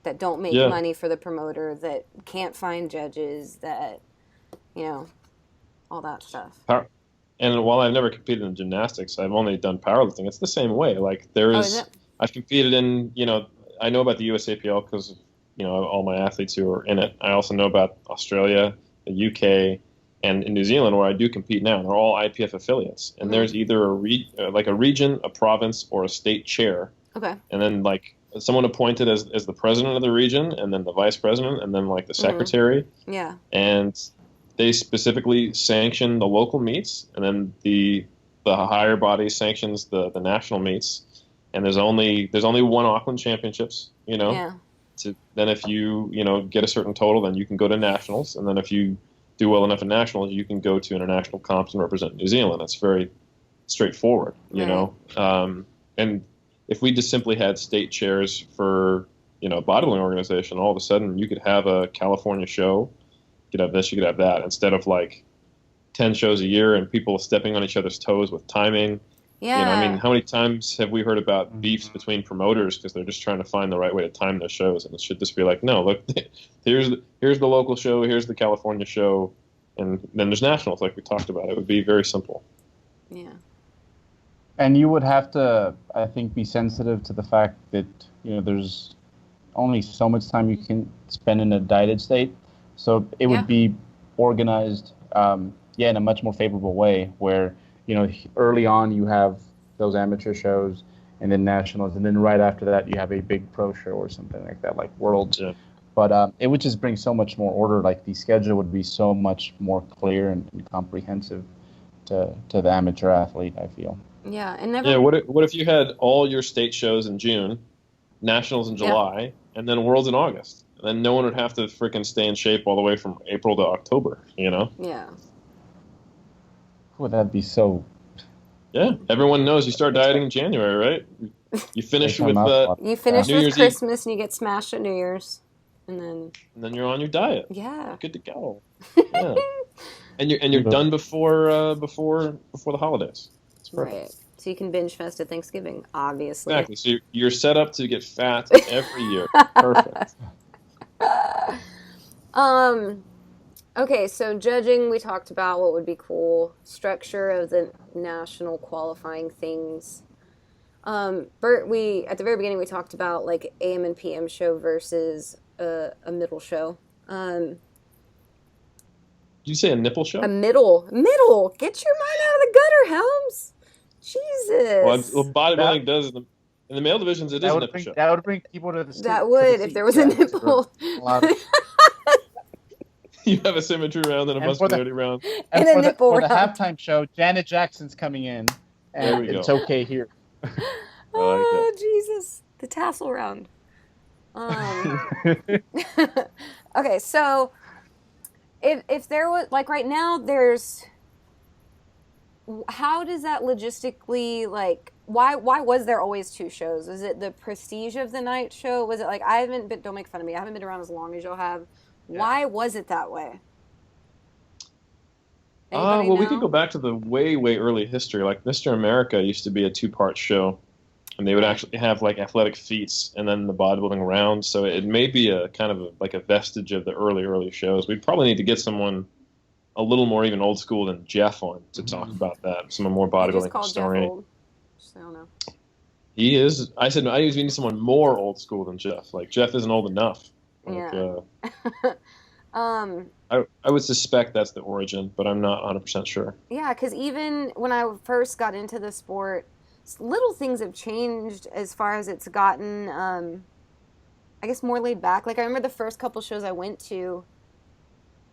that don't make money for the promoter, that can't find judges, that, all that stuff. And while I've never competed in gymnastics, I've only done powerlifting. It's the same way. Like I've competed in, I know about the USAPL because, all my athletes who are in it. I also know about Australia, the UK, and in New Zealand, where I do compete now. They're all IPF affiliates. And there's either a region, a province, or a state chair. Okay. And then someone appointed as the president of the region, and then the vice president, and then the secretary. Yeah. And they specifically sanction the local meets, and then the higher body sanctions the national meets. And there's only one Auckland Championships, Yeah. Then if you get a certain total, then you can go to nationals, and then if you do well enough in nationals, you can go to international comps and represent New Zealand. It's very straightforward, and if we just simply had state chairs for bodybuilding organization, all of a sudden you could have a California show. You could have this, you could have that, instead of 10 shows a year and people stepping on each other's toes with timing. Yeah. How many times have we heard about beefs between promoters because they're just trying to find the right way to time their shows? And it should just be no, look, here's the local show, here's the California show, and then there's nationals like we talked about. It would be very simple. Yeah. And you would have to, I think, be sensitive to the fact that, there's only so much time you can spend in a dieted state. So it would be organized, in a much more favorable way where, early on you have those amateur shows and then nationals, and then right after that you have a big pro show or something like that, like Worlds. Yeah. But it would just bring so much more order. Like the schedule would be so much more clear and comprehensive to the amateur athlete, I feel. Yeah, and never. Yeah, what if you had all your state shows in June, nationals in July, and then Worlds in August? And then no one would have to freaking stay in shape all the way from April to October, Yeah. Would that be so? Yeah, everyone knows you start dieting in January, right? You finish with you finish New with Year's Christmas and you get smashed at New Year's, and then you're on your diet. Yeah, you're good to go. Yeah, and you're done before the holidays. It's perfect. Right. So you can binge fast at Thanksgiving, obviously. Exactly. So you're set up to get fat every year. Perfect. Okay, so judging, we talked about what would be cool. Structure of the national qualifying things. Bert, at the very beginning we talked about AM and PM show versus a middle show. Did you say a nipple show? A middle. Get your mind out of the gutter, Helms. Jesus. Well, bodybuilding does in the male divisions. It is a nipple show. That would bring people to the. That would if there was a nipple. You have a symmetry round and a muscularity round. And for the halftime show, Janet Jackson's coming in, and it's okay here. Oh, Jesus. The tassel round. Okay, so if there was, right now, how does that logistically, why was there always 2 shows? Was it the prestige of the night show? Was it don't make fun of me, I haven't been around as long as y'all have. Why was it that way? Well, we could go back to the way, way early history. Mr. America used to be a 2-part show, and they would actually have athletic feats and then the bodybuilding round. So it may be a kind of a vestige of the early shows. We'd probably need to get someone a little more even old school than Jeff on to talk about that. Someone more bodybuilding historian. Jeff old. Just, I don't know. He is. I said we need someone more old school than Jeff. Jeff isn't old enough. Yeah. I would suspect that's the origin, but I'm not 100% sure. Yeah, because even when I first got into the sport, little things have changed as far as it's gotten, I guess, more laid back. I remember the first couple shows I went to,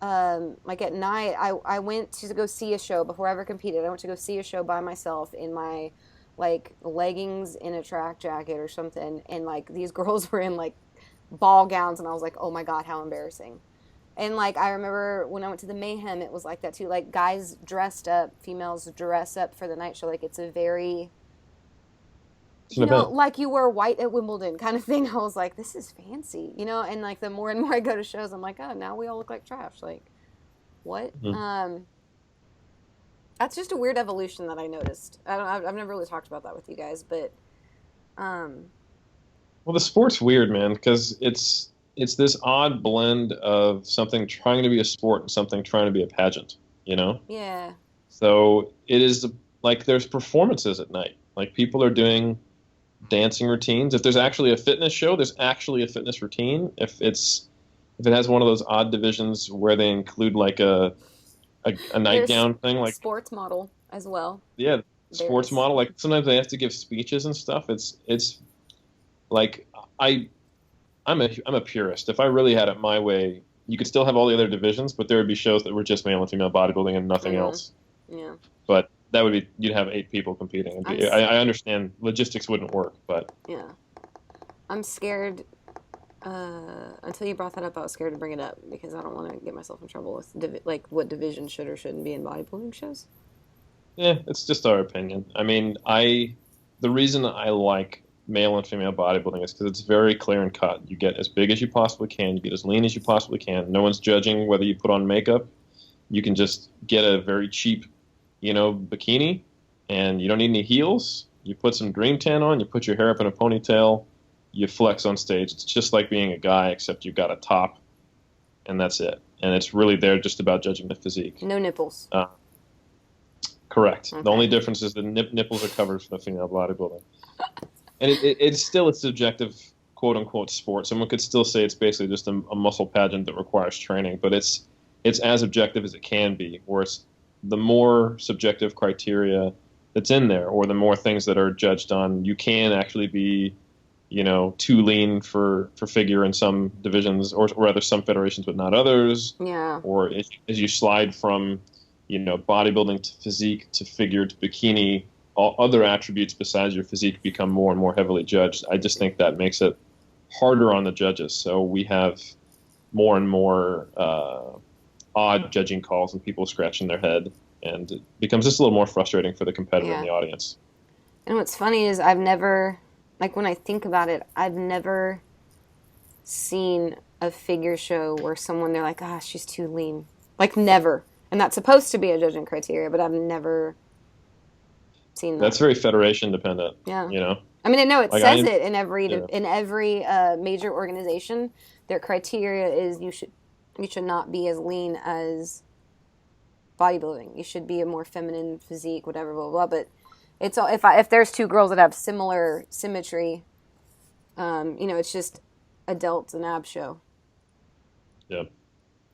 at night, I went to go see a show before I ever competed. I went to go see a show by myself in my, leggings in a track jacket or something, and, these girls were in, ball gowns, and I was like, oh my God, how embarrassing. And like I remember when I went to the Mayhem, it was like that too. Like guys dressed up, females dress up for the night show. Like it's a very, It's an event. like you wear white at Wimbledon kind of thing. I was like, this is fancy, And like the more and more I go to shows, I'm like, oh, now we all look like trash. Like, what? Mm-hmm. That's just a weird evolution that I noticed. I've never really talked about that with you guys, but Well, the sport's weird, man, because it's this odd blend of something trying to be a sport and something trying to be a pageant, yeah. So it is like there's performances at night. Like people are doing dancing routines. If there's actually a fitness show, there's actually a fitness routine. If it has one of those odd divisions where they include like a nightgown thing, like sports model as well. Yeah, sports model. Like sometimes they have to give speeches and stuff. It's like I'm a purist. If I really had it my way, you could still have all the other divisions, but there would be shows that were just male and female bodybuilding and nothing else. Yeah. But that would be you'd have 8 people competing. I understand logistics wouldn't work, but yeah, I'm scared. Until you brought that up, I was scared to bring it up because I don't want to get myself in trouble with like what division should or shouldn't be in bodybuilding shows. Yeah, it's just our opinion. I mean, the reason I like male and female bodybuilding is because it's very clear and cut. You get as big as you possibly can. You get as lean as you possibly can. No one's judging whether you put on makeup. You can just get a very cheap, bikini, and you don't need any heels. You put some dream tan on. You put your hair up in a ponytail. You flex on stage. It's just like being a guy, except you've got a top, and that's it. And it's really there just about judging the physique. No nipples. Correct. Okay. The only difference is the nipples are covered for the female bodybuilding. And it's still a subjective, quote-unquote, sport. Someone could still say it's basically just a muscle pageant that requires training, but it's as objective as it can be, where it's the more subjective criteria that's in there, or the more things that are judged on, you can actually be, too lean for figure in some divisions, or rather some federations, but not others. Yeah. Or as you slide from, bodybuilding to physique to figure to bikini, all other attributes besides your physique become more and more heavily judged. I just think that makes it harder on the judges. So we have more and more odd judging calls and people scratching their head, and it becomes just a little more frustrating for the competitor in the audience. And what's funny is I've never, like when I think about it, I've never seen a figure show where they're like, she's too lean. Like never. And that's supposed to be a judging criteria, but I've never seen that. That's very federation dependent. Yeah. I mean, I know it says it in every major organization. Their criteria is you should not be as lean as bodybuilding. You should be a more feminine physique, whatever, blah blah. But it's all if there's 2 girls that have similar symmetry, it's just a delts and abs show. Yeah.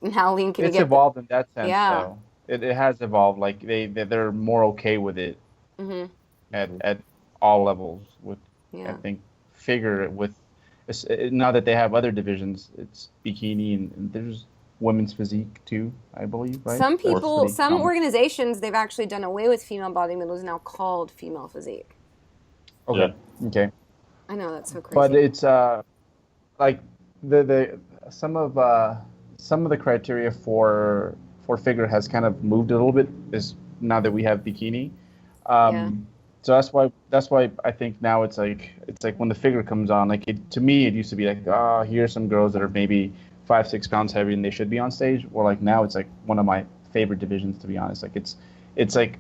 And how lean can you get? It's evolved in that sense. Yeah. Though. It has evolved. Like they're more okay with it. Mm-hmm. At all levels with I think figure with now that they have other divisions, it's bikini and there's women's physique too, I believe, right? Some organizations, they've actually done away with female bodybuilding. It's now called female physique. Okay. Yeah. Okay. I know, that's so crazy. But it's like the some of the criteria for figure has kind of moved a little bit is now that we have bikini. So that's why I think now it's like when the figure comes on, like to me it used to be like, here's some girls that are maybe 5-6 pounds heavier than they should be on stage. Or like now it's like one of my favorite divisions, to be honest. Like it's like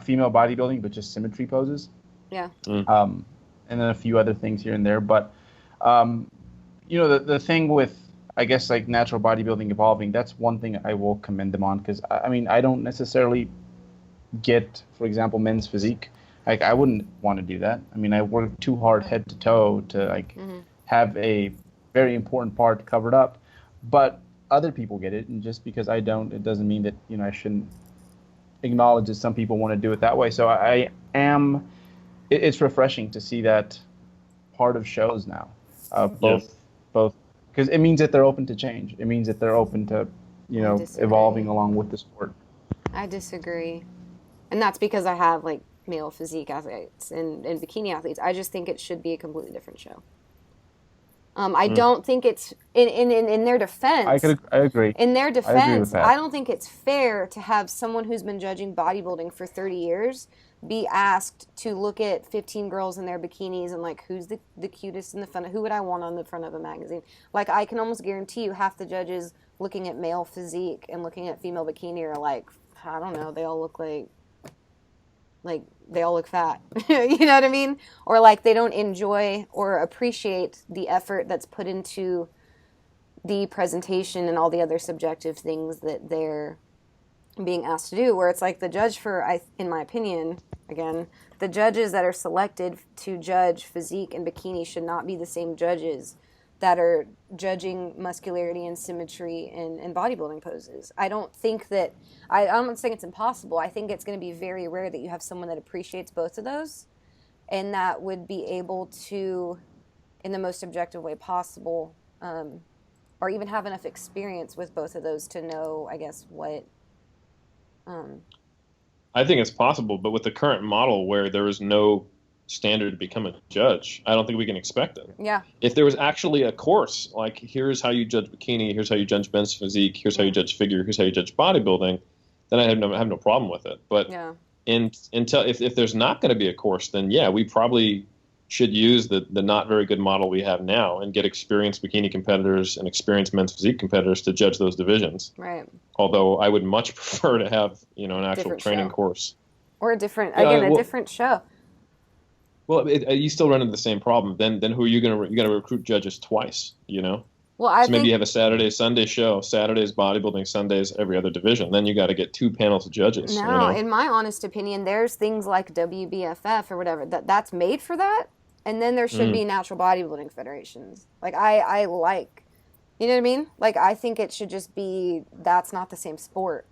female bodybuilding but just symmetry poses. Yeah. And then a few other things here and there, but the thing with I guess like natural bodybuilding evolving, that's one thing I will commend them on, because I mean I don't necessarily get, for example, men's physique. Like I wouldn't want to do that. I mean, I work too hard head to toe to have a very important part covered up. But other people get it, and just because I don't, it doesn't mean that I shouldn't acknowledge that some people want to do it that way. So it's refreshing to see that part of shows now. Both because it means that they're open to change. It means that they're open to evolving along with the sport. I disagree. And that's because I have like male physique athletes and bikini athletes. I just think it should be a completely different show. I don't think it's in their defense. I agree. In their I agree with defense, that. I don't think it's fair to have someone who's been judging bodybuilding for 30 years be asked to look at 15 girls in their bikinis and like who's the cutest in the front, who would I want on the front of a magazine. Like I can almost guarantee you half the judges looking at male physique and looking at female bikini are like, I don't know, they all look like they all look fat. You know what I mean? Or like they don't enjoy or appreciate the effort that's put into the presentation and all the other subjective things that they're being asked to do, where it's like the judge in my opinion, again, the judges that are selected to judge physique and bikini should not be the same judges that are judging muscularity and symmetry in bodybuilding poses. I don't think that, I'm not saying it's impossible. I think it's going to be very rare that you have someone that appreciates both of those and that would be able to, in the most objective way possible, or even have enough experience with both of those to know, I guess, what... I think it's possible, but with the current model where there is no standard to become a judge, I don't think we can expect it. Yeah. If there was actually a course, like here's how you judge bikini, here's how you judge men's physique, here's how you judge figure, here's how you judge bodybuilding, then I have no problem with it. But until if there's not going to be a course, then yeah, we probably should use the not very good model we have now and get experienced bikini competitors and experienced men's physique competitors to judge those divisions. Right. Although I would much prefer to have, an actual different training show. Course. Or a different show. Well, you still run into the same problem. Then who are you going to you got to recruit judges twice, Well, maybe you have a Saturday, Sunday show. Saturdays bodybuilding, Sundays every other division. Then you got to get two panels of judges. No, in my honest opinion, there's things like WBFF or whatever that's made for that, and then there should be natural bodybuilding federations. Like I like, you know what I mean? Like I think it should just be that's not the same sport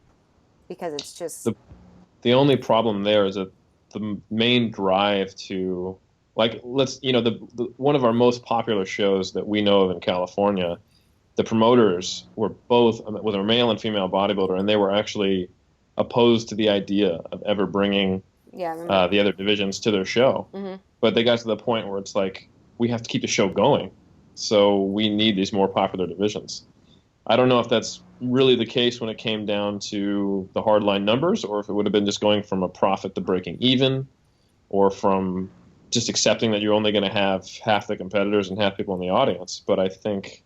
because it's just the only problem there is that the main drive to one of our most popular shows that we know of in California, the promoters were both with a male and female bodybuilder, and they were actually opposed to the idea of ever bringing the other divisions to their show. Mm-hmm. But they got to the point where it's like, we have to keep the show going, so we need these more popular divisions. I don't know if that's really the case when it came down to the hardline numbers, or if it would have been just going from a profit to breaking even, or from just accepting that you're only going to have half the competitors and half people in the audience. But I think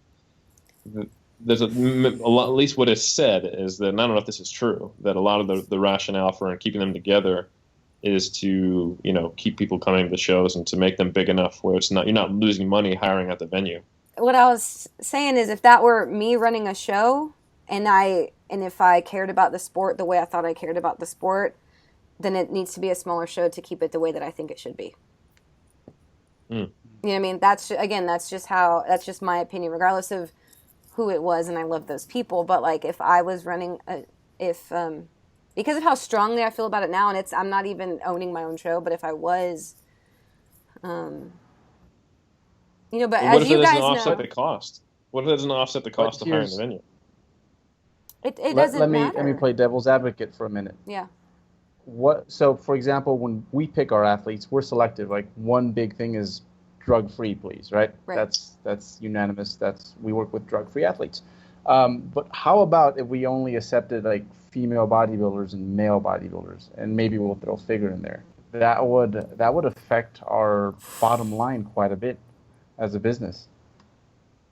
there's a lot, at least what is said is that, and I don't know if this is true, that a lot of the rationale for keeping them together is to, keep people coming to the shows and to make them big enough where you're not losing money hiring at the venue. What I was saying is if that were me running a show and if I cared about the sport the way I thought I cared about the sport, then it needs to be a smaller show to keep it the way that I think it should be. You know what I mean? That's just my opinion, regardless of who it was, and I love those people. But like, if I was running, because of how strongly I feel about it now, and I'm not even owning my own show, but if I was, but well, as you guys know, offset the cost? What if it doesn't offset the cost of hiring the venue? It doesn't matter. Let me play devil's advocate for a minute. Yeah. So, for example, when we pick our athletes, we're selective. Like, one big thing is drug-free, please, right? That's unanimous. We work with drug-free athletes. But how about if we only accepted like female bodybuilders and male bodybuilders, and maybe we'll throw figure in there? That would affect our bottom line quite a bit as a business.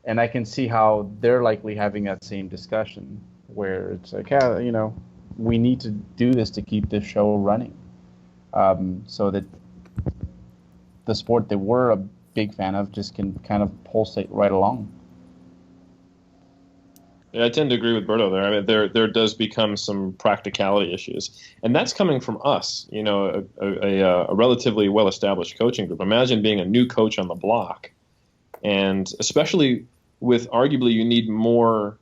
And I can see how they're likely having that same discussion where it's like, we need to do this to keep this show running, so that the sport that we're a big fan of just can kind of pulsate right along. Yeah, I tend to agree with Berto there. I mean, there does become some practicality issues, and that's coming from us. A relatively well-established coaching group. Imagine being a new coach on the block, and especially with arguably you need more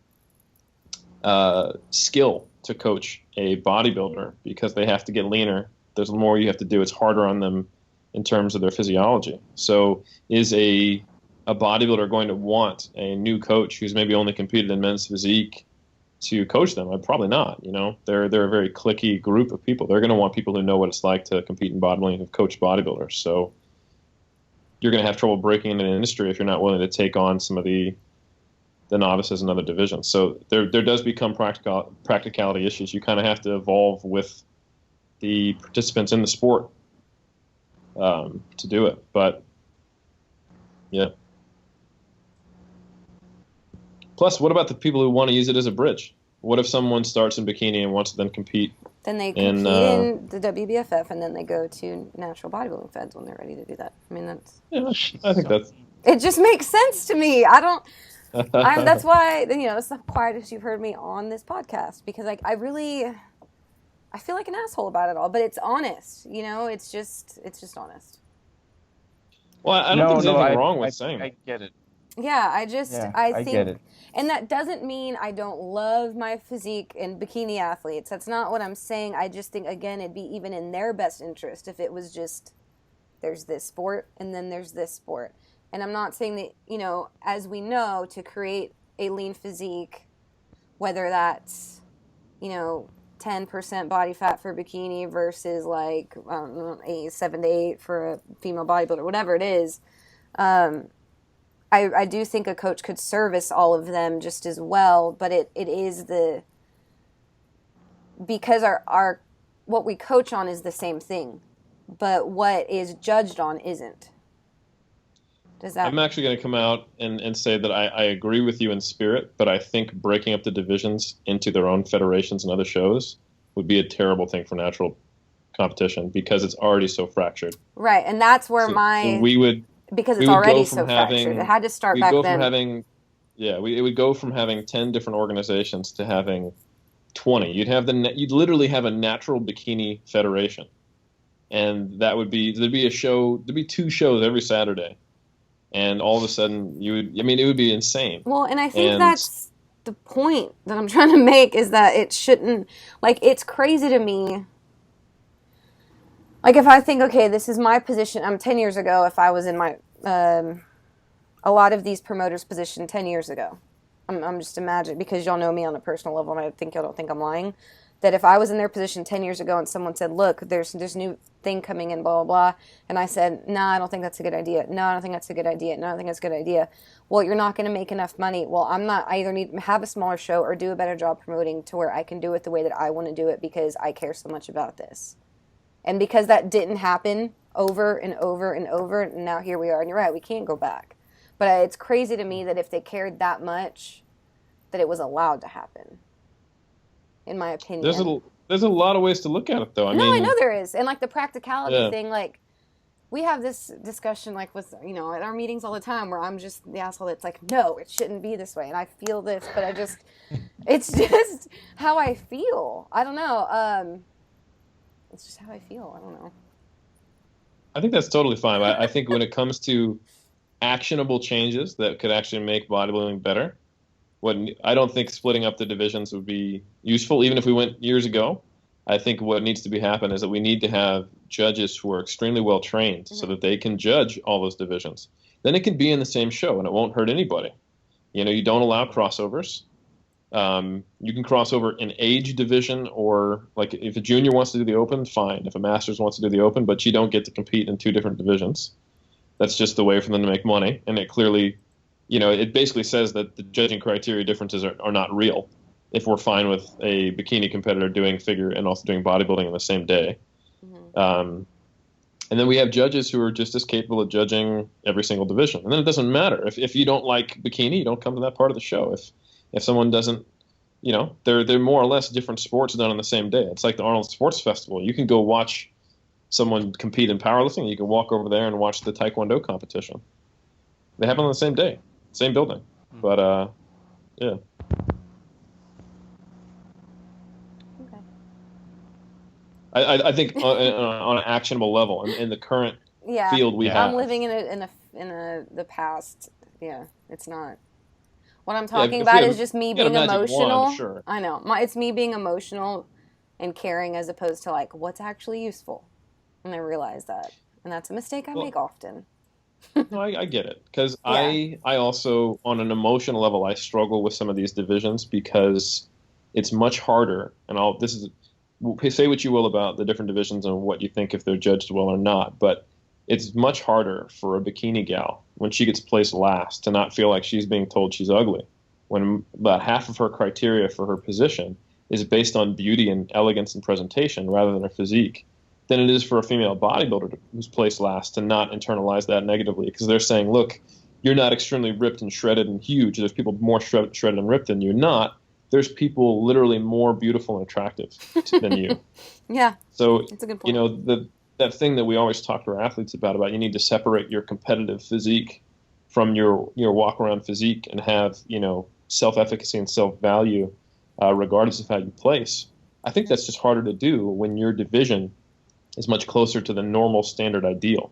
skill to coach a bodybuilder because they have to get leaner. There's more you have to do. It's harder on them in terms of their physiology. So is a bodybuilder going to want a new coach who's maybe only competed in men's physique to coach them? Probably not. They're a very cliquey group of people. They're going to want people who know what it's like to compete in bodybuilding and coach bodybuilders. So you're going to have trouble breaking into the industry if you're not willing to take on some of the novices in other divisions. So there does become practicality issues. You kind of have to evolve with the participants in the sport to do it. But yeah. Plus, what about the people who want to use it as a bridge? What if someone starts in bikini and wants to then compete? Then they compete in the WBFF, and then they go to natural bodybuilding feds when they're ready to do that. I mean, that's. Yeah, I think that's. It just makes sense to me. I don't. That's why it's the quietest you've heard me on this podcast, because like I feel like an asshole about it all, but it's honest. It's just honest. Well, I don't think there's anything wrong with saying I get it. Yeah, I think, get it. And that doesn't mean I don't love my physique and bikini athletes. That's not what I'm saying. I just think, again, it'd be even in their best interest if it was just, there's this sport and then there's this sport. And I'm not saying that, as we know, to create a lean physique, whether that's, 10% body fat for bikini versus like, I don't know, 7 to 8 for a female bodybuilder, whatever it is, I do think a coach could service all of them just as well, but it is because our what we coach on is the same thing, but what is judged on isn't. I'm actually going to come out and say that I agree with you in spirit, but I think breaking up the divisions into their own federations and other shows would be a terrible thing for natural competition because it's already so fractured. Right, and that's where because it's already so fractured. It had to start back then. It would go from having 10 different organizations to having 20. You'd literally have a natural bikini federation, and there'd be a show. There'd be 2 shows every Saturday, and all of a sudden it would be insane. Well, and I think that's the point that I'm trying to make is that it shouldn't. Like, it's crazy to me. Like, if I think, okay, this is my position, 10 years ago, if I was in my, a lot of these promoters' position 10 years ago, I'm just imagining, because y'all know me on a personal level, and I think y'all don't think I'm lying, that if I was in their position 10 years ago and someone said, look, there's new thing coming in, blah, blah, blah, and I said, no, I don't think that's a good idea. No, I don't think that's a good idea. No, I don't think that's a good idea. Well, you're not going to make enough money. Well, I either need to have a smaller show or do a better job promoting to where I can do it the way that I want to do it because I care so much about this. And because that didn't happen over and over and over, and now here we are, and you're right, we can't go back. But it's crazy to me that if they cared that much, that it was allowed to happen, in my opinion. There's a lot of ways to look at it, though. I know there is. And, like, the practicality thing, like, we have this discussion, like, with, at our meetings all the time where I'm just the asshole that's like, no, it shouldn't be this way, and I feel this, but it's just how I feel. I don't know. It's just how I feel. I don't know. I think that's totally fine. I think when it comes to actionable changes that could actually make bodybuilding better, I don't think splitting up the divisions would be useful, even if we went years ago. I think what needs to happen is that we need to have judges who are extremely well trained so that they can judge all those divisions. Then it can be in the same show, and it won't hurt anybody. You don't allow crossovers. You can cross over an age division, or like if a junior wants to do the open, fine. If a masters wants to do the open, but you don't get to compete in 2 different divisions. That's just the way for them to make money. And it clearly, it basically says that the judging criteria differences are not real if we're fine with a bikini competitor doing figure and also doing bodybuilding on the same day. Mm-hmm. And then we have judges who are just as capable of judging every single division. And then it doesn't matter. If you don't like bikini, you don't come to that part of the show. If someone doesn't, they're more or less different sports done on the same day. It's like the Arnold Sports Festival. You can go watch someone compete in powerlifting. You can walk over there and watch the Taekwondo competition. They happen on the same day, same building. But, yeah. Okay. I think on an actionable level, in the current field we have. I'm living in the past. Yeah, it's not. What I'm talking about is just me being emotional. Wand, sure. I know. It's me being emotional and caring as opposed to, like, what's actually useful. And I realize that. And that's a mistake I make often. No, I get it. Because I also, on an emotional level, I struggle with some of these divisions because it's much harder. And say what you will about the different divisions and what you think if they're judged well or not. But it's much harder for a bikini gal when she gets placed last to not feel like she's being told she's ugly, when about half of her criteria for her position is based on beauty and elegance and presentation rather than her physique, than it is for a female bodybuilder who's placed last to not internalize that negatively, because they're saying, look, you're not extremely ripped and shredded and huge. There's people more shredded and ripped than you. Not. There's people literally more beautiful and attractive than you. Yeah. So, that's a good point. That thing that we always talk to our athletes about you need to separate your competitive physique from your walk around physique and have, self-efficacy and self-value, regardless of how you place. I think that's just harder to do when your division is much closer to the normal standard ideal.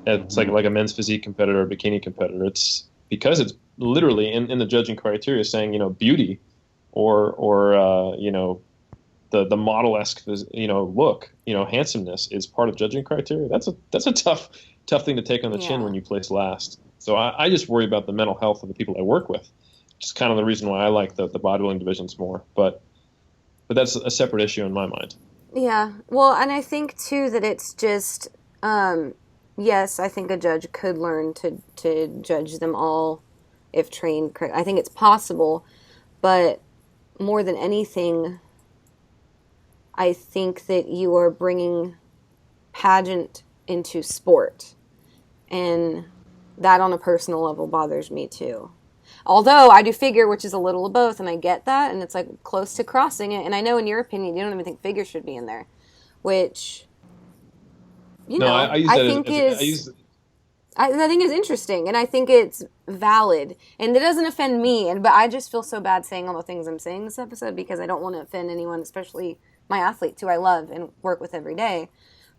It's like a men's physique competitor or bikini competitor. It's because it's literally in the judging criteria saying, beauty or the model-esque, look, handsomeness is part of judging criteria. That's a tough thing to take on the chin when you place last. So I just worry about the mental health of the people I work with. Just kind of the reason why I like the bodybuilding divisions more. But that's a separate issue in my mind. Yeah. Well, and I think too that it's just, yes, I think a judge could learn to judge them all if trained correct. I think it's possible, but more than anything, I think that you are bringing pageant into sport, and that on a personal level bothers me too. Although I do figure, which is a little of both, and I get that, and it's like close to crossing it. And I know in your opinion, you don't even think figure should be in there, which, I think is interesting, and I think it's valid, and it doesn't offend me. But I just feel so bad saying all the things I'm saying this episode because I don't want to offend anyone, especially my athletes who I love and work with every day.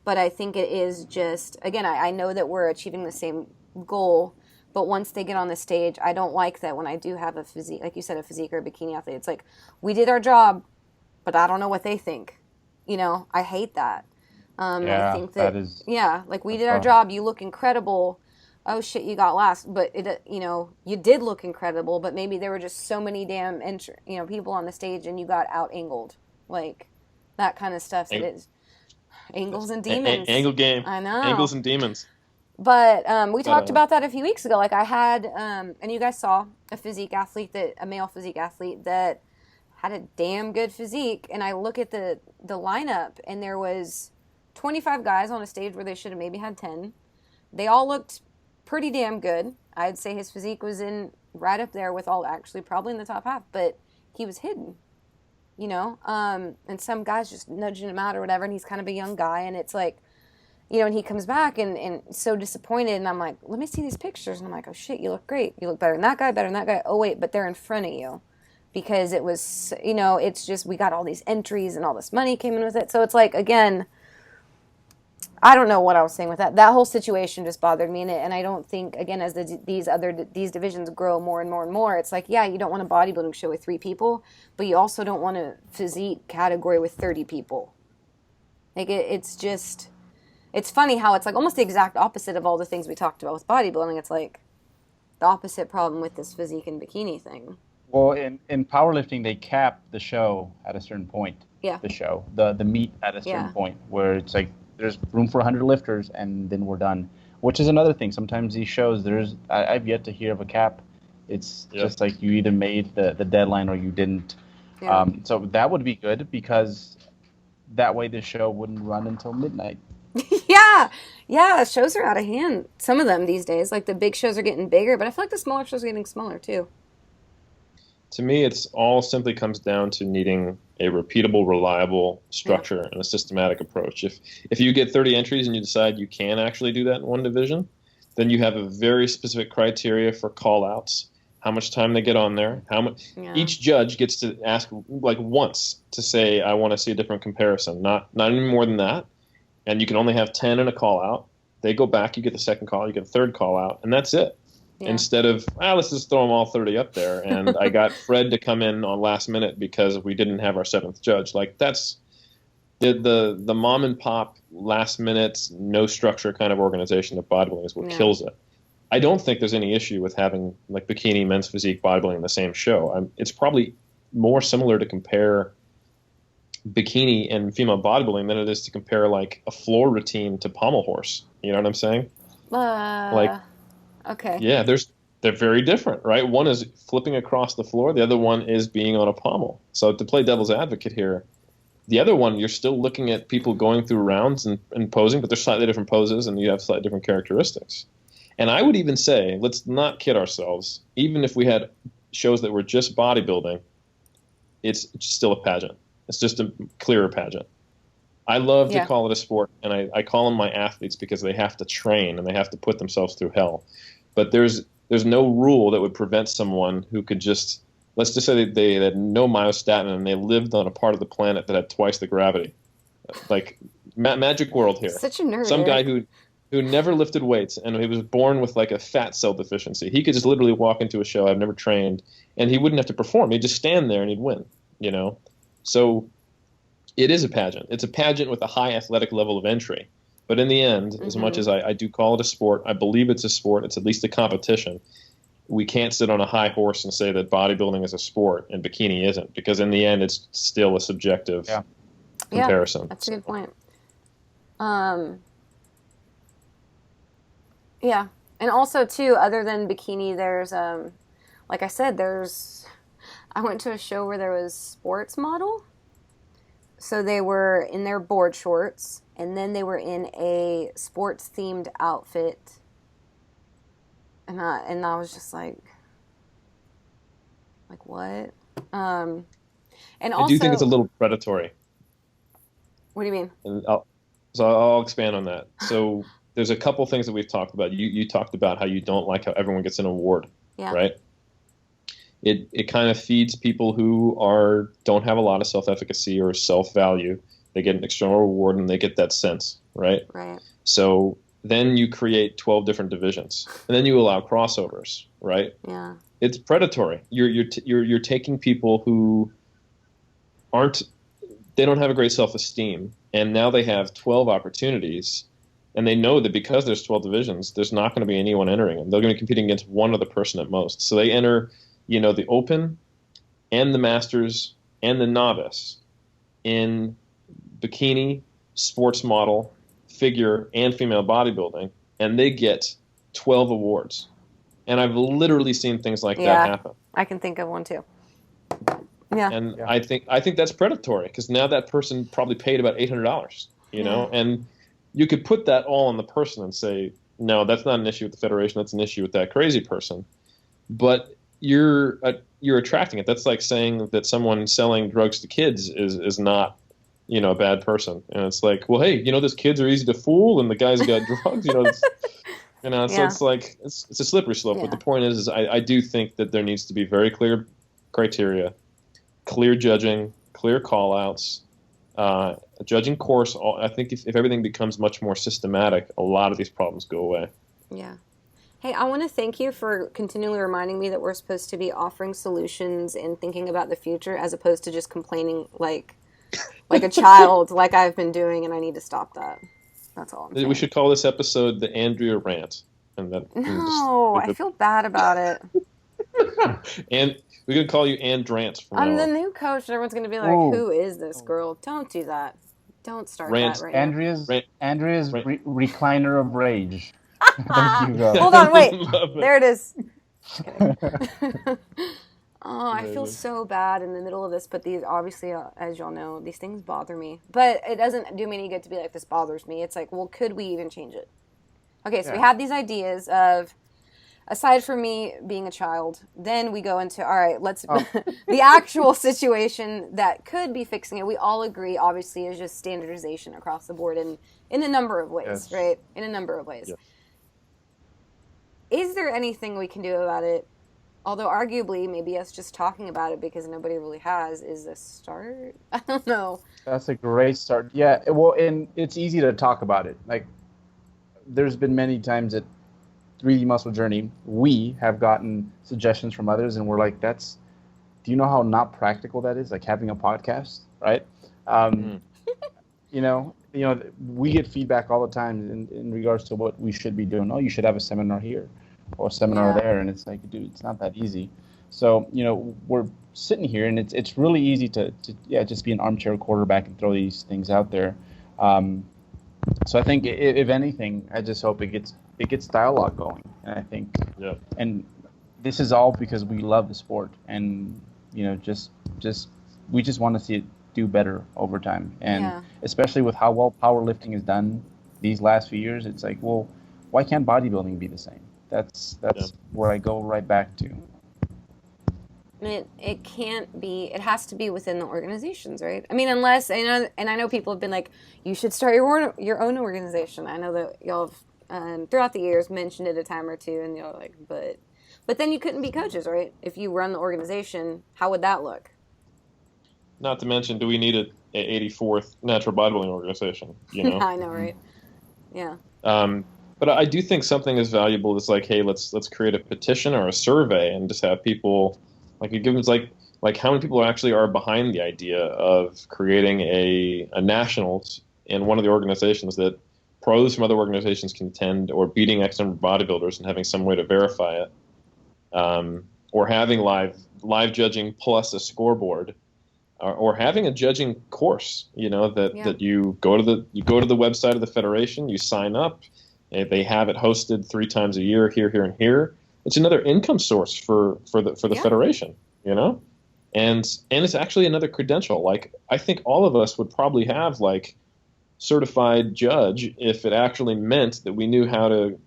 But I think it is just, again, I know that we're achieving the same goal. But once they get on the stage, I don't like that when I do have a physique, like you said, a physique or a bikini athlete. It's like, we did our job, but I don't know what they think. I hate that. I think that is, like we did our job. You look incredible. Oh shit, you got last, but you did look incredible. But maybe there were just so many damn people on the stage, and you got out angled, like that kind of stuff. That is angles and demons. Angle game. I know. Angles and demons. But we talked about that a few weeks ago. Like I had, and you guys saw a male physique athlete that had a damn good physique. And I look at the lineup, and there was 25 guys on a stage where they should have maybe had 10. They all looked pretty damn good. I'd say his physique was in right up there with all, actually probably in the top half, but he was hidden, and some guys just nudging him out or whatever. And he's kind of a young guy, and it's like, and he comes back and so disappointed. And I'm like, let me see these pictures. And I'm like, oh shit, you look great. You look better than that guy, better than that guy. Oh wait, but they're in front of you. Because it was, it's just, we got all these entries and all this money came in with it. So it's like, again, I don't know what I was saying with that. That whole situation just bothered me. And I don't think, again, as these divisions grow more and more and more, it's like, yeah, you don't want a bodybuilding show with 3 people, but you also don't want a physique category with 30 people. Like it's just... It's funny how it's like almost the exact opposite of all the things we talked about with bodybuilding. It's like the opposite problem with this physique and bikini thing. Well, in powerlifting, they cap the show at a certain point. Yeah. The show, the meet at a certain point, where it's like there's room for 100 lifters, and then we're done. Which is another thing. Sometimes these shows, I've yet to hear of a cap. It's just like you either made the deadline or you didn't. Yeah. So that would be good, because that way the show wouldn't run until midnight. Yeah, shows are out of hand. Some of them these days, like the big shows are getting bigger, but I feel like the smaller shows are getting smaller too. To me, it's all simply comes down to needing a repeatable, reliable structure and a systematic approach. If you get 30 entries and you decide you can actually do that in one division, then you have a very specific criteria for call-outs, how much time they get on there, each judge gets to ask like once to say, I want to see a different comparison, not any more than that. And you can only have 10 in a call-out. They go back, you get the second call, you get a third call-out, and that's it. Yeah. Instead of, let's just throw them all 30 up there. And I got Fred to come in on last minute because we didn't have our 7th judge. Like, that's the mom and pop, last minute, no structure kind of organization of bodybuilding is what kills it. I don't think there's any issue with having, like, bikini, men's physique, bodybuilding in the same show. It's probably more similar to compare bikini and female bodybuilding than it is to compare like a floor routine to pommel horse. You know what I'm saying? Like, Okay. yeah, they're very different, right? One is flipping across the floor, the other one is being on a pommel. So to play devil's advocate here, the other one, you're still looking at people going through rounds and posing, but they're slightly different poses and you have slightly different characteristics. And I would even say, let's not kid ourselves, even if we had shows that were just bodybuilding, it's still a pageant. It's just a clearer pageant. I love to call it a sport, and I call them my athletes because they have to train and they have to put themselves through hell. But there's no rule that would prevent someone who could just, let's just say they had no myostatin and they lived on a part of the planet that had twice the gravity. Like, magic world here. Such a nerd. Some guy who never lifted weights and he was born with like a fat cell deficiency. He could just literally walk into a show, I've never trained, and he wouldn't have to perform. He'd just stand there and he'd win, you know? So it is a pageant. It's a pageant with a high athletic level of entry. But in the end, as much as I do call it a sport, I believe it's a sport. It's at least a competition. We can't sit on a high horse and say that bodybuilding is a sport and bikini isn't, because in the end, it's still a subjective comparison. Yeah, that's a good point. Yeah. And also, too, other than bikini, there's, like I said, I went to a show where there was sports model. So they were in their board shorts, and then they were in a sports-themed outfit. And I was just like what? And also, I do think it's a little predatory. What do you mean? And I'll expand on that. So there's a couple things that we've talked about. You talked about how you don't like how everyone gets an award, right? It kind of feeds people who don't have a lot of self-efficacy or self-value. They get an external reward and they get that sense, right? Right. So then you create 12 different divisions, and then you allow crossovers, right? Yeah. It's predatory. You're taking people who they don't have a great self-esteem, and now they have 12 opportunities, and they know that because there's 12 divisions, there's not going to be anyone entering them. They're going to be competing against one other person at most. So they enter, the open and the masters and the novice in bikini, sports model, figure, and female bodybuilding, and they get 12 awards. And I've literally seen things like that happen. I can think of one too. Yeah. And I think that's predatory, because now that person probably paid about $800, and you could put that all on the person and say, no, that's not an issue with the federation. That's an issue with that crazy person. But you're attracting it. That's like saying that someone selling drugs to kids is not, a bad person. And it's like, well, hey, those kids are easy to fool, and the guy's got drugs. So it's like it's a slippery slope. But the point is I do think that there needs to be very clear criteria, clear judging, clear call-outs, a judging course. I think if everything becomes much more systematic, a lot of these problems go away. Yeah. Hey, I want to thank you for continually reminding me that we're supposed to be offering solutions and thinking about the future, as opposed to just complaining like a child, like I've been doing, and I need to stop that. That's all I'm saying. We should call this episode the Andrea Rant. I feel bad about it. And we're going to call you Andrant from now on. I'm the new coach, and everyone's going to be like, who is this girl? Don't do that. Don't start that right now. Andrea's recliner of rage. There you go. Hold on, wait. There it is. I feel so bad in the middle of this, but these, obviously, as y'all know, these things bother me. But it doesn't do me any good to be like, this bothers me. It's like, well, could we even change it? Okay, so we have these ideas of, aside from me being a child, then we go into, all right, the actual situation that could be fixing it. We all agree, obviously, is just standardization across the board in a number of ways, right? In a number of ways. Yeah. Is there anything we can do about it? Although arguably, maybe us just talking about it, because nobody really has, is a start. I don't know. That's a great start. Yeah, well, and it's easy to talk about it. Like, there's been many times at 3D Muscle Journey, we have gotten suggestions from others, and we're like, do you know how not practical that is? Like having a podcast, right? We get feedback all the time in regards to what we should be doing. Oh, you should have a seminar here or a seminar there. And it's like, dude, it's not that easy. So, we're sitting here, and it's really easy to just be an armchair quarterback and throw these things out there. So I think if anything, I just hope it gets dialogue going, and I think, and this is all because we love the sport, and just we just want to see it do better over time, and especially with how well powerlifting is done these last few years, it's like, well, why can't bodybuilding be the same? That's where I go right back to. It can't be. It has to be within the organizations, right? I mean, unless and I know people have been like, you should start your own organization. I know that y'all have throughout the years mentioned it a time or two, and y'all are like, but then you couldn't be coaches, right? If you run the organization, how would that look? Not to mention, do we need a 84th natural bodybuilding organization? I know, right? Yeah. But I do think something is valuable. It's like, hey, let's create a petition or a survey and just have people. Like, it gives like how many people actually are behind the idea of creating a nationals in one of the organizations that pros from other organizations can attend, or beating X number of bodybuilders and having some way to verify it, or having live judging plus a scoreboard, or having a judging course. That you go to the website of the federation, you sign up, they have it hosted 3 times a year, here, and here. It's another income source for the federation, and it's actually another credential. Like, I think all of us would probably have like certified judge if it actually meant that we knew how to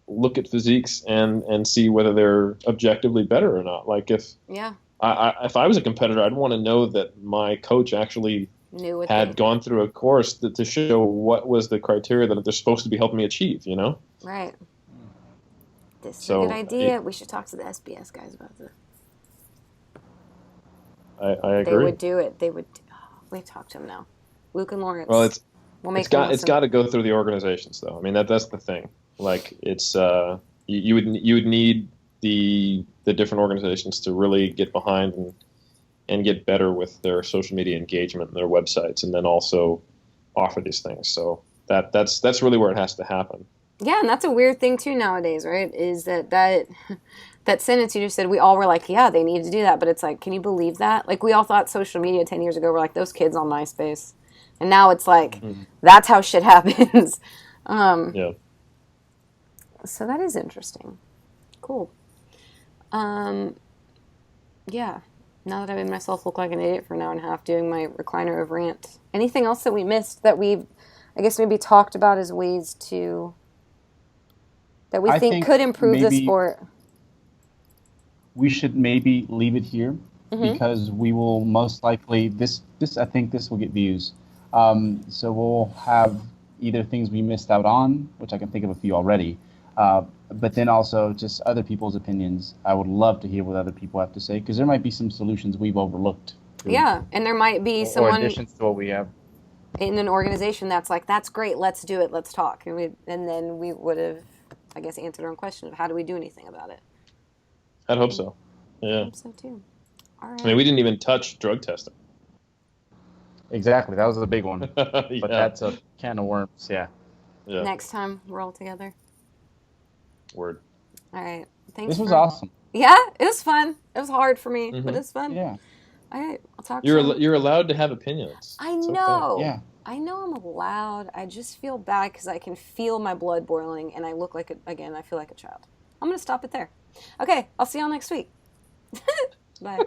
look at physiques and see whether they're objectively better or not. Like, if I was a competitor, I'd want to know that my coach actually had gone through a course to show what was the criteria that they're supposed to be helping me achieve. Right. This is a good idea. We should talk to the SBS guys about this. I agree. They would do it. We talk to them now. Luke and Lawrence. Well, it's got to go through the organizations, though. I mean, that's the thing. Like, it's you would need the different organizations to really get behind and get better with their social media engagement and their websites, and then also offer these things. So that's really where it has to happen. Yeah, and that's a weird thing too nowadays, right? Is that sentence you just said, we all were like, yeah, they need to do that. But it's like, can you believe that? Like, we all thought social media 10 years ago were like those kids on MySpace. And now it's like, that's how shit happens. Yeah. So that is interesting. Cool. Yeah. Now that I made myself look like an idiot for an hour and a half doing my recliner of rant. Anything else that we missed that we've, I guess, maybe talked about as ways to... that we think could improve the sport? We should maybe leave it here, because we will most likely I think this will get views. So we'll have either things we missed out on, which I can think of a few already, but then also just other people's opinions. I would love to hear what other people have to say, because there might be some solutions we've overlooked. Yeah, and there might be someone... or additions to what we have. In an organization that's like, that's great, let's do it, let's talk. And then we would have, I guess, answered our own question of how do we do anything about it. I'd hope so. Yeah. I hope so too. All right. I mean, we didn't even touch drug testing. Exactly, that was the big one. But that's a can of worms. Yeah. Next time we're all together. Word. All right. Thanks. This was awesome. Yeah, it was fun. It was hard for me, but it was fun. Yeah. All right, I'll talk to you. You're allowed to have opinions. I know. Okay. Yeah. I know I'm allowed. I just feel bad because I can feel my blood boiling, and I look like I feel like a child. I'm gonna stop it there. Okay, I'll see y'all next week. Bye.